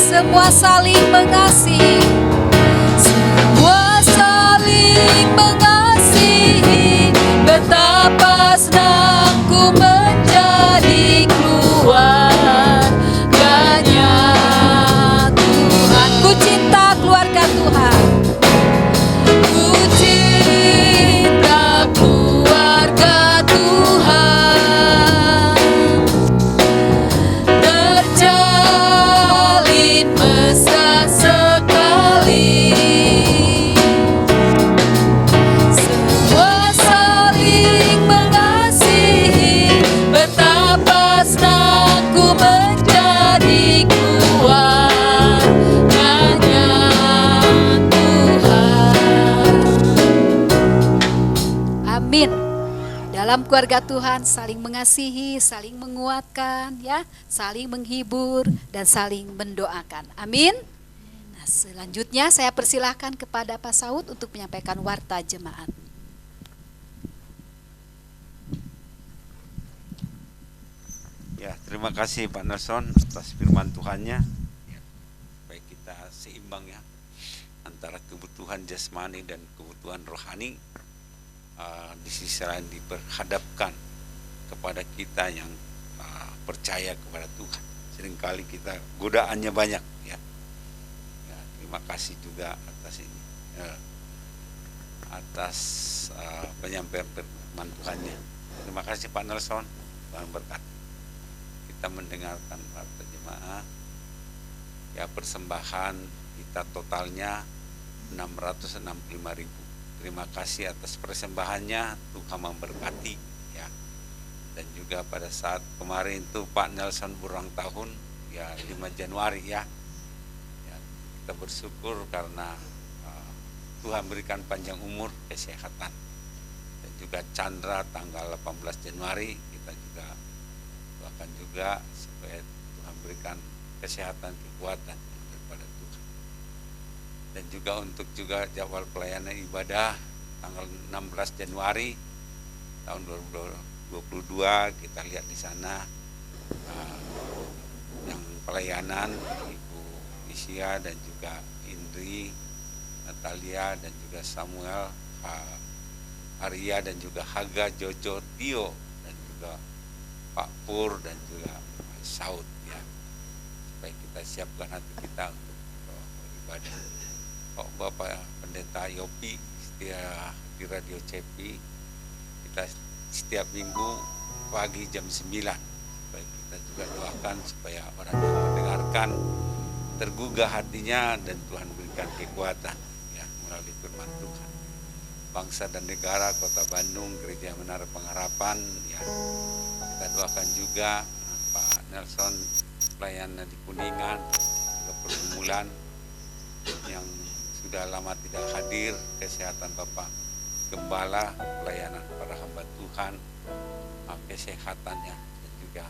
Semua saling mengasihi, semua saling mengasihi. Betapa senang ku menjadi keluarganya Tuhan. Ku cinta keluarga Tuhan. Ku cinta keluarga Tuhan. Terjalin mesra sekali. Semua saling mengasihi. Betapa senang ku menjadi keluarganya Tuhan. Amin. Dalam keluarga Tuhan saling mengasihi, saling menguatkan, ya, saling menghibur dan saling mendoakan. Amin. Nah, selanjutnya saya persilahkan kepada Pak Saud untuk menyampaikan warta jemaat. Ya, terima kasih Pak Nelson atas firman Tuhannya. Ya, supaya kita seimbang ya antara kebutuhan jasmani dan kebutuhan rohani. Di sisi lain diperhadapkan kepada kita yang percaya kepada Tuhan. Seringkali kita godaannya banyak ya. Ya, terima kasih juga atas ini, atas penyampaian firman Tuhannya. Terima kasih Pak Nelson, Tuhan berkati. Kita mendengarkan warta jemaah. Ya, persembahan kita totalnya 665.000. Terima kasih atas persembahannya, Tuhan memberkati ya. Dan juga pada saat kemarin itu Pak Nelson berulang tahun ya 5 Januari ya. Ya, kita bersyukur karena Tuhan berikan panjang umur, kesehatan. Dan juga Chandra tanggal 18 Januari kita juga doakan juga supaya Tuhan berikan kesehatan, kekuatan daripada Tuhan. Dan juga untuk juga jadwal pelayanan ibadah tanggal 16 Januari tahun 2022 kita lihat di sana yang pelayanan Ibu Isya dan juga Indri, Natalia dan juga Samuel, Arya dan juga Haga, Jojo, Tio dan juga Pak Pur dan juga Saud ya. Supaya kita siapkan hati kita untuk beribadah. Bapak Pendeta Yopi setia di Radio CP, kita setiap minggu pagi jam 9. Supaya kita juga doakan supaya orang yang mendengarkan tergugah hatinya dan Tuhan berikan kekuatan ya melalui firman Tuhan. Bangsa dan negara Kota Bandung, Gereja Menara Pengharapan ya. Kita doakan juga Pak Nelson pelayanan di Kuningan, juga pergumulan yang sudah lama tidak hadir, kesehatan Bapak Gembala, pelayanan para hamba Tuhan, kesehatannya, dan juga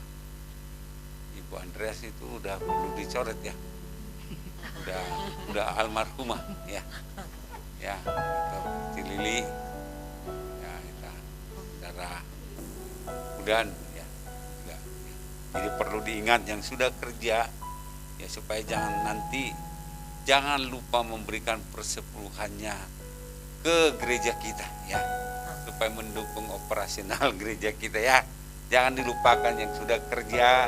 Ibu Andreas itu udah perlu dicoret ya, udah almarhumah ya, ya itu Cilili, ya kita darah udan ya, juga, ya. Jadi perlu diingat yang sudah kerja ya supaya jangan lupa memberikan persepuluhannya ke gereja kita ya, supaya mendukung operasional gereja kita ya. Jangan dilupakan yang sudah kerja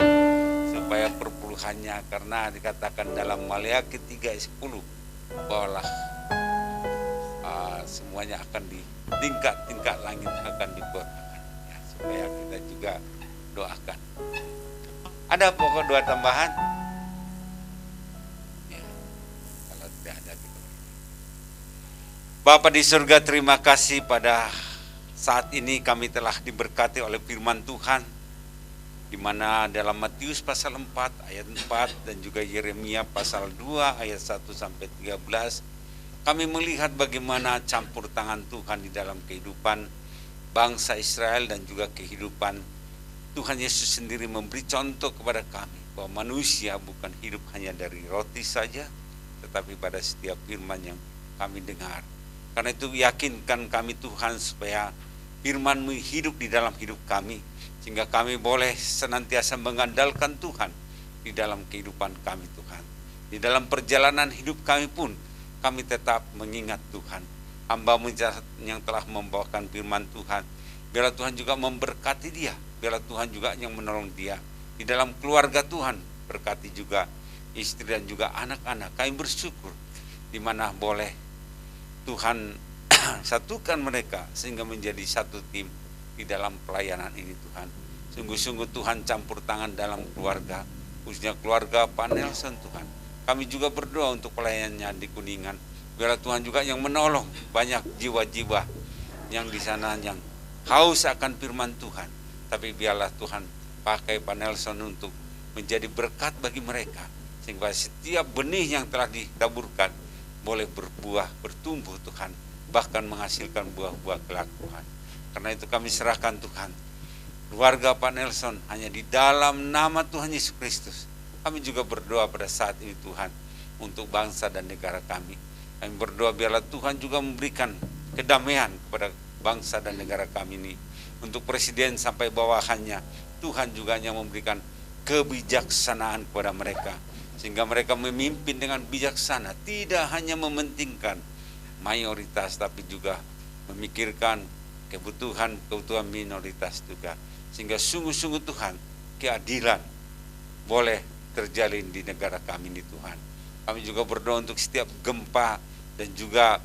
supaya perpuluhannya, karena dikatakan dalam Maleakhi 3:10 bawalah semuanya akan di tingkat-tingkat langit akan dikotbahkan, ya, supaya kita juga doakan. Ada pokok doa tambahan? Ya, kalau tidak ada kita. Bapa di surga, terima kasih pada saat ini kami telah diberkati oleh firman Tuhan, di mana dalam Matius pasal 4 ayat 4 dan juga Yeremia pasal 2 ayat 1 sampai 13 kami melihat bagaimana campur tangan Tuhan di dalam kehidupan bangsa Israel dan juga kehidupan Tuhan Yesus sendiri memberi contoh kepada kami bahwa manusia bukan hidup hanya dari roti saja, tetapi pada setiap firman yang kami dengar. Karena itu yakinkan kami Tuhan supaya firman-Mu hidup di dalam hidup kami, sehingga kami boleh senantiasa mengandalkan Tuhan di dalam kehidupan kami Tuhan. Di dalam perjalanan hidup kami pun kami tetap mengingat Tuhan, hamba-Mu yang telah membawakan firman Tuhan. Biarlah Tuhan juga memberkati dia, biarlah Tuhan juga yang menolong dia. Di dalam keluarga Tuhan, berkati juga istri dan juga anak-anak. Kami bersyukur di mana boleh Tuhan satukan mereka sehingga menjadi satu tim di dalam pelayanan ini Tuhan. Sungguh-sungguh Tuhan campur tangan dalam keluarga, khususnya keluarga Pak Nelson Tuhan. Kami juga berdoa untuk pelayanannya di Kuningan. Biarlah Tuhan juga yang menolong banyak jiwa-jiwa yang di sana yang haus akan firman Tuhan. Tapi biarlah Tuhan pakai Pak Nelson untuk menjadi berkat bagi mereka, sehingga setiap benih yang telah ditaburkan boleh berbuah, bertumbuh Tuhan, bahkan menghasilkan buah-buah kelak Tuhan. Karena itu kami serahkan Tuhan keluarga Pak Nelson hanya di dalam nama Tuhan Yesus Kristus. Kami juga berdoa pada saat ini Tuhan untuk bangsa dan negara kami. Kami berdoa biarlah Tuhan juga memberikan kedamaian kepada bangsa dan negara kami ini. Untuk presiden sampai bawahannya, Tuhan juga yang memberikan kebijaksanaan kepada mereka, sehingga mereka memimpin dengan bijaksana, tidak hanya mementingkan mayoritas tapi juga memikirkan kebutuhan minoritas juga, sehingga sungguh-sungguh Tuhan keadilan boleh terjalin di negara kami ini Tuhan. Kami juga berdoa untuk setiap gempa dan juga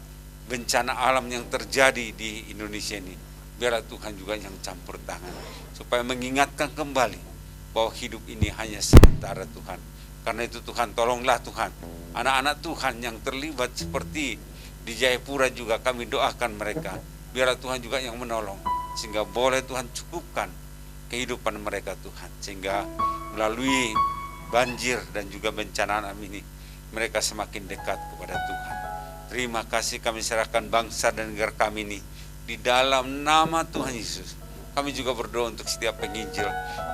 bencana alam yang terjadi di Indonesia ini, biarlah Tuhan juga yang campur tangan supaya mengingatkan kembali bahwa hidup ini hanya sementara Tuhan. Karena itu Tuhan, tolonglah Tuhan anak-anak Tuhan yang terlibat seperti di Jayapura juga, kami doakan mereka, biarlah Tuhan juga yang menolong, sehingga boleh Tuhan cukupkan kehidupan mereka Tuhan, sehingga melalui banjir dan juga bencana alam ini mereka semakin dekat kepada Tuhan. Terima kasih, kami serahkan bangsa dan negara kami ini di dalam nama Tuhan Yesus. Kami juga berdoa untuk setiap penginjil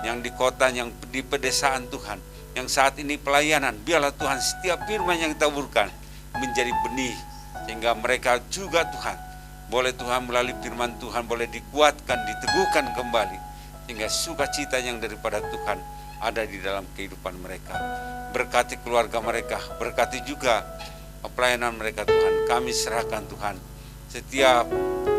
yang di kota, yang di pedesaan Tuhan, yang saat ini pelayanan, biarlah Tuhan setiap firman yang ditaburkan menjadi benih, sehingga mereka juga Tuhan boleh Tuhan melalui firman Tuhan boleh dikuatkan, diteguhkan kembali, sehingga sukacita yang daripada Tuhan ada di dalam kehidupan mereka. Berkati keluarga mereka, berkati juga pelayanan mereka Tuhan. Kami serahkan Tuhan setiap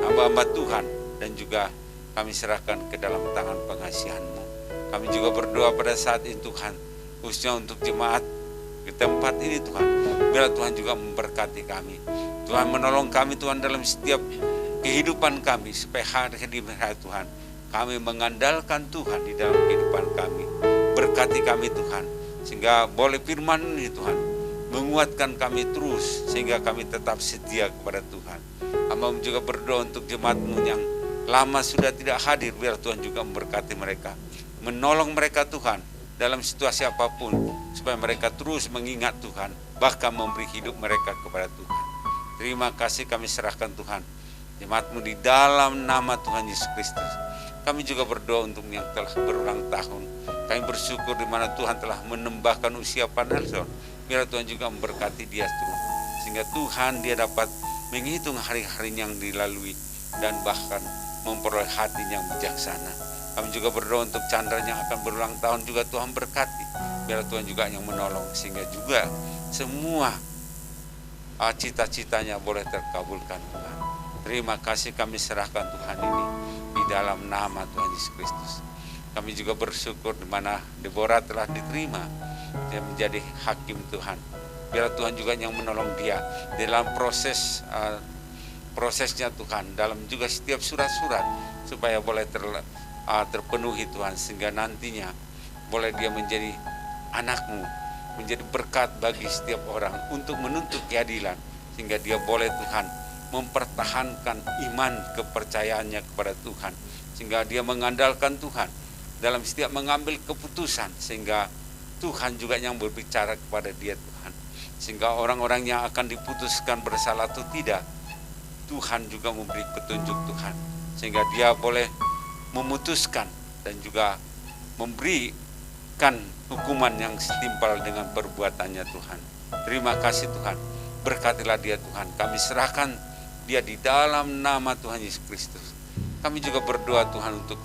hamba-hamba Tuhan dan juga kami serahkan ke dalam tangan pengasihan-Mu. Kami juga berdoa pada saat ini Tuhan, khususnya untuk jemaat di tempat ini Tuhan. Biarlah Tuhan juga memberkati kami. Tuhan menolong kami Tuhan dalam setiap kehidupan kami, supaya hari demi hari Tuhan kami mengandalkan Tuhan di dalam kehidupan kami. Berkati kami Tuhan, sehingga boleh firman ini Tuhan menguatkan kami terus, sehingga kami tetap setia kepada Tuhan. Hamba juga berdoa untuk jemaat-Mu yang lama sudah tidak hadir, biar Tuhan juga memberkati mereka, menolong mereka Tuhan dalam situasi apapun, supaya mereka terus mengingat Tuhan, bahkan memberi hidup mereka kepada Tuhan. Terima kasih, kami serahkan Tuhan jemaat-Mu di dalam nama Tuhan Yesus Kristus. Kami juga berdoa untuk yang telah berulang tahun. Kami bersyukur di mana Tuhan telah menambahkan usia Pak Nelson. Biar Tuhan juga memberkati dia terus, sehingga Tuhan dia dapat menghitung hari-hari yang dilalui dan bahkan memperoleh hati yang bijaksana. Kami juga berdoa untuk Chandra yang akan berulang tahun juga Tuhan berkati. Biar Tuhan juga yang menolong, sehingga juga semua cita-citanya boleh terkabulkan Tuhan. Terima kasih, kami serahkan Tuhan ini di dalam nama Tuhan Yesus Kristus. Kami juga bersyukur di mana Deborah telah diterima dia menjadi hakim Tuhan. Biar Tuhan juga yang menolong dia dalam proses prosesnya Tuhan, dalam juga setiap surat-surat, supaya boleh terpenuhi Tuhan, sehingga nantinya boleh dia menjadi anak-Mu, menjadi berkat bagi setiap orang untuk menuntut keadilan, sehingga dia boleh Tuhan mempertahankan iman kepercayaannya kepada Tuhan, sehingga dia mengandalkan Tuhan dalam setiap mengambil keputusan, sehingga Tuhan juga yang berbicara kepada dia Tuhan, sehingga orang-orang yang akan diputuskan bersalah atau tidak, Tuhan juga memberi petunjuk Tuhan, sehingga dia boleh memutuskan dan juga memberikan hukuman yang setimpal dengan perbuatannya Tuhan. Terima kasih Tuhan, berkatilah dia Tuhan, kami serahkan dia di dalam nama Tuhan Yesus Kristus. Kami juga berdoa Tuhan untuk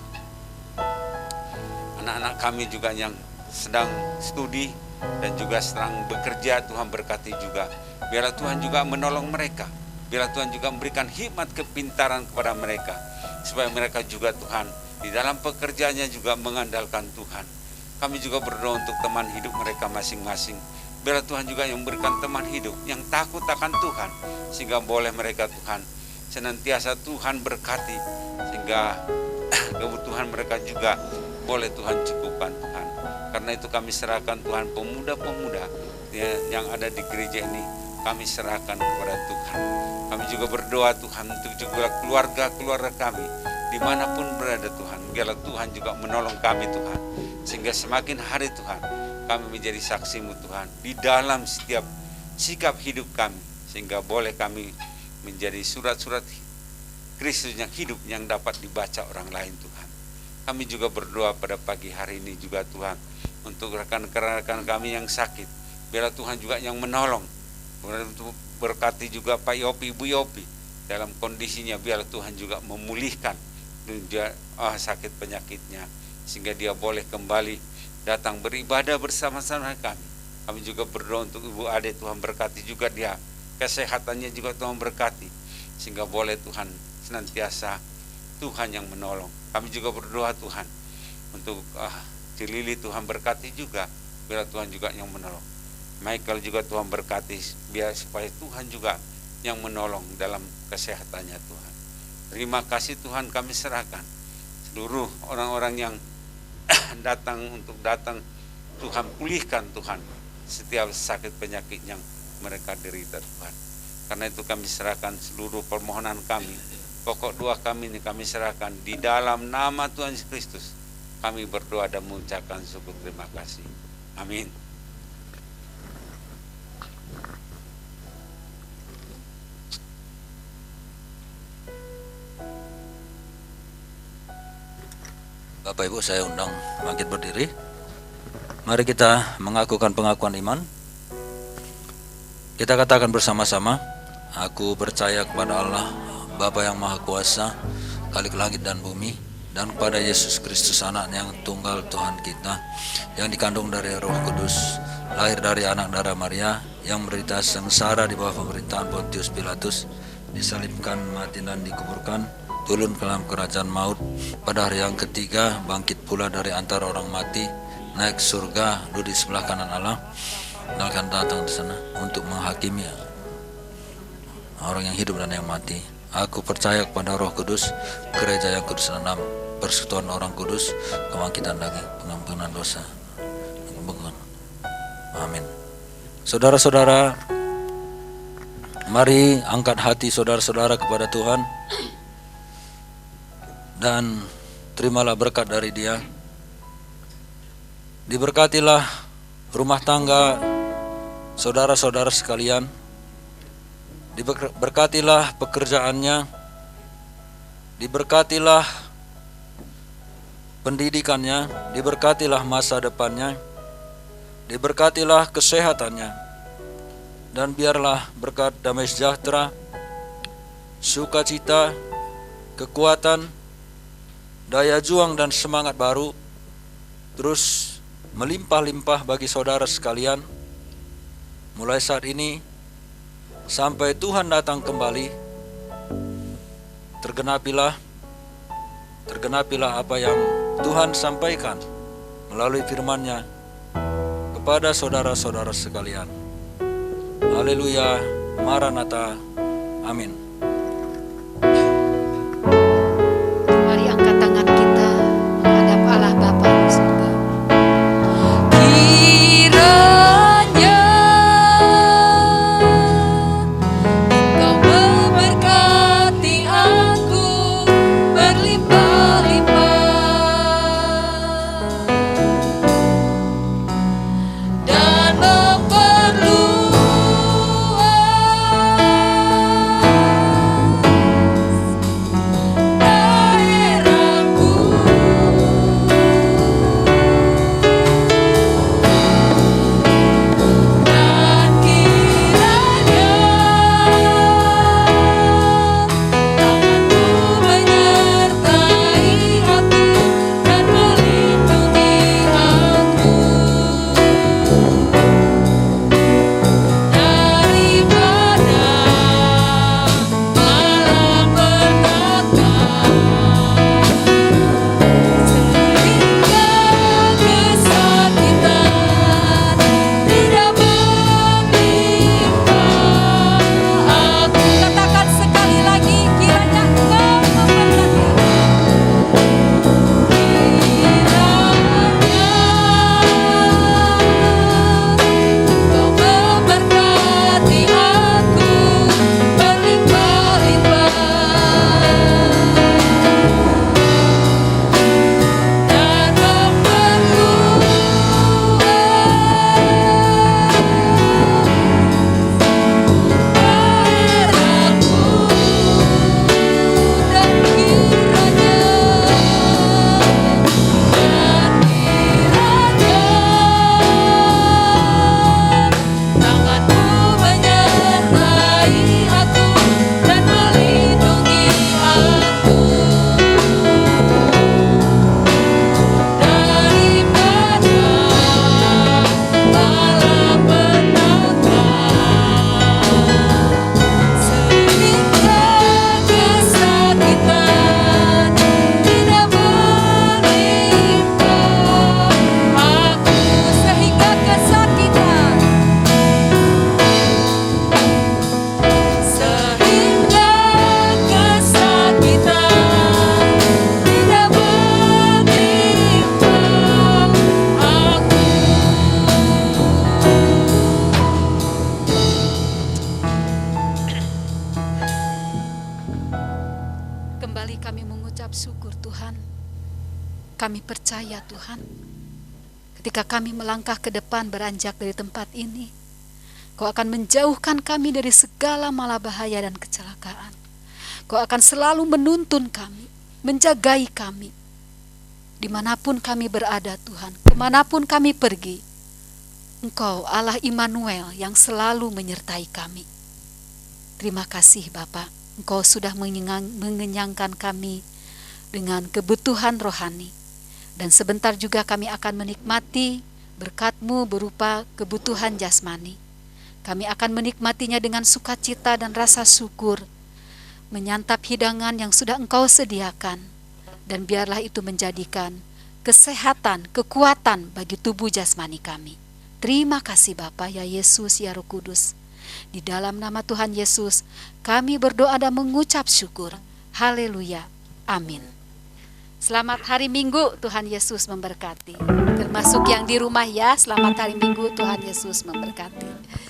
anak-anak kami juga yang sedang studi dan juga sedang bekerja, Tuhan berkati juga. Biarlah Tuhan juga menolong mereka, biarlah Tuhan juga memberikan hikmat kepintaran kepada mereka, supaya mereka juga Tuhan di dalam pekerjaannya juga mengandalkan Tuhan. Kami juga berdoa untuk teman hidup mereka masing-masing. Biarlah Tuhan juga yang memberikan teman hidup yang takut akan Tuhan, sehingga boleh mereka Tuhan senantiasa Tuhan berkati, sehingga kebutuhan mereka juga boleh Tuhan cukupkan Tuhan. Karena itu kami serahkan Tuhan pemuda-pemuda yang ada di gereja ini, kami serahkan kepada Tuhan. Kami juga berdoa Tuhan untuk juga keluarga-keluarga kami dimanapun berada Tuhan. Biarlah Tuhan juga menolong kami Tuhan, sehingga semakin hari Tuhan kami menjadi saksi-Mu Tuhan di dalam setiap sikap hidup kami, sehingga boleh kami menjadi surat-surat Kristus yang hidup yang dapat dibaca orang lain Tuhan. Kami juga berdoa pada pagi hari ini juga Tuhan untuk rekan-rekan kami yang sakit. Biarlah Tuhan juga yang menolong. Untuk berkati juga Pak Yopi, Ibu Yopi dalam kondisinya. Biarlah Tuhan juga memulihkan sakit penyakitnya, sehingga dia boleh kembali datang beribadah bersama-sama kami. Kami juga berdoa untuk Ibu Ade, Tuhan berkati juga dia, kesehatannya juga Tuhan berkati, sehingga boleh Tuhan senantiasa Tuhan yang menolong. Kami juga berdoa Tuhan untuk Cilili, Tuhan berkati juga, biar Tuhan juga yang menolong. Michael juga Tuhan berkati, biar supaya Tuhan juga yang menolong dalam kesehatannya Tuhan. Terima kasih Tuhan, kami serahkan seluruh orang-orang yang datang Tuhan pulihkan Tuhan setiap sakit penyakit yang mereka derita Tuhan. Karena itu kami serahkan seluruh permohonan kami, pokok doa kami ini kami serahkan di dalam nama Tuhan Yesus Kristus. Kami berdoa dan mengucapkan syukur terima kasih. Amin. Bapak Ibu, saya undang bangkit berdiri. Mari kita mengakukan pengakuan iman. Kita katakan bersama-sama, aku percaya kepada Allah, Bapa yang Maha Kuasa, Khalik langit dan bumi, dan kepada Yesus Kristus anak yang tunggal Tuhan kita, yang dikandung dari Roh Kudus, lahir dari anak darah Maria, yang menderita sengsara di bawah pemerintahan Pontius Pilatus, disalibkan, mati dan dikuburkan, turun ke dalam kerajaan maut, pada hari yang ketiga bangkit pula dari antara orang mati, naik surga, duduk di sebelah kanan Allah, dan akan datang di sana untuk menghakimi orang yang hidup dan yang mati. Aku percaya kepada Roh Kudus, gereja yang kudus dan persekutuan orang kudus, kebangkitan daging, pengampunan dosa. Amin. Saudara-saudara, mari angkat hati saudara-saudara kepada Tuhan dan terimalah berkat dari Dia. Diberkatilah rumah tangga saudara-saudara sekalian, diberkatilah pekerjaannya, diberkatilah pendidikannya, diberkatilah masa depannya, diberkatilah kesehatannya, dan biarlah berkat damai sejahtera, sukacita, kekuatan, daya juang dan semangat baru terus melimpah-limpah bagi saudara sekalian mulai saat ini sampai Tuhan datang kembali. Tergenapilah apa yang Tuhan sampaikan melalui firman-Nya kepada saudara-saudara sekalian. Haleluya, Maranatha, amin. Kami percaya Tuhan, ketika kami melangkah ke depan beranjak dari tempat ini, Kau akan menjauhkan kami dari segala malabahaya dan kecelakaan. Kau akan selalu menuntun kami, menjagai kami. Dimanapun kami berada Tuhan, kemanapun kami pergi, Engkau Allah Immanuel yang selalu menyertai kami. Terima kasih Bapa, Engkau sudah mengenyangkan kami dengan kebutuhan rohani. Dan sebentar juga kami akan menikmati berkat-Mu berupa kebutuhan jasmani. Kami akan menikmatinya dengan sukacita dan rasa syukur, menyantap hidangan yang sudah Engkau sediakan, dan biarlah itu menjadikan kesehatan, kekuatan bagi tubuh jasmani kami. Terima kasih Bapa, ya Yesus, ya Roh Kudus. Di dalam nama Tuhan Yesus, kami berdoa dan mengucap syukur. Haleluya. Amin. Selamat hari Minggu, Tuhan Yesus memberkati. Termasuk yang di rumah ya, selamat hari Minggu, Tuhan Yesus memberkati.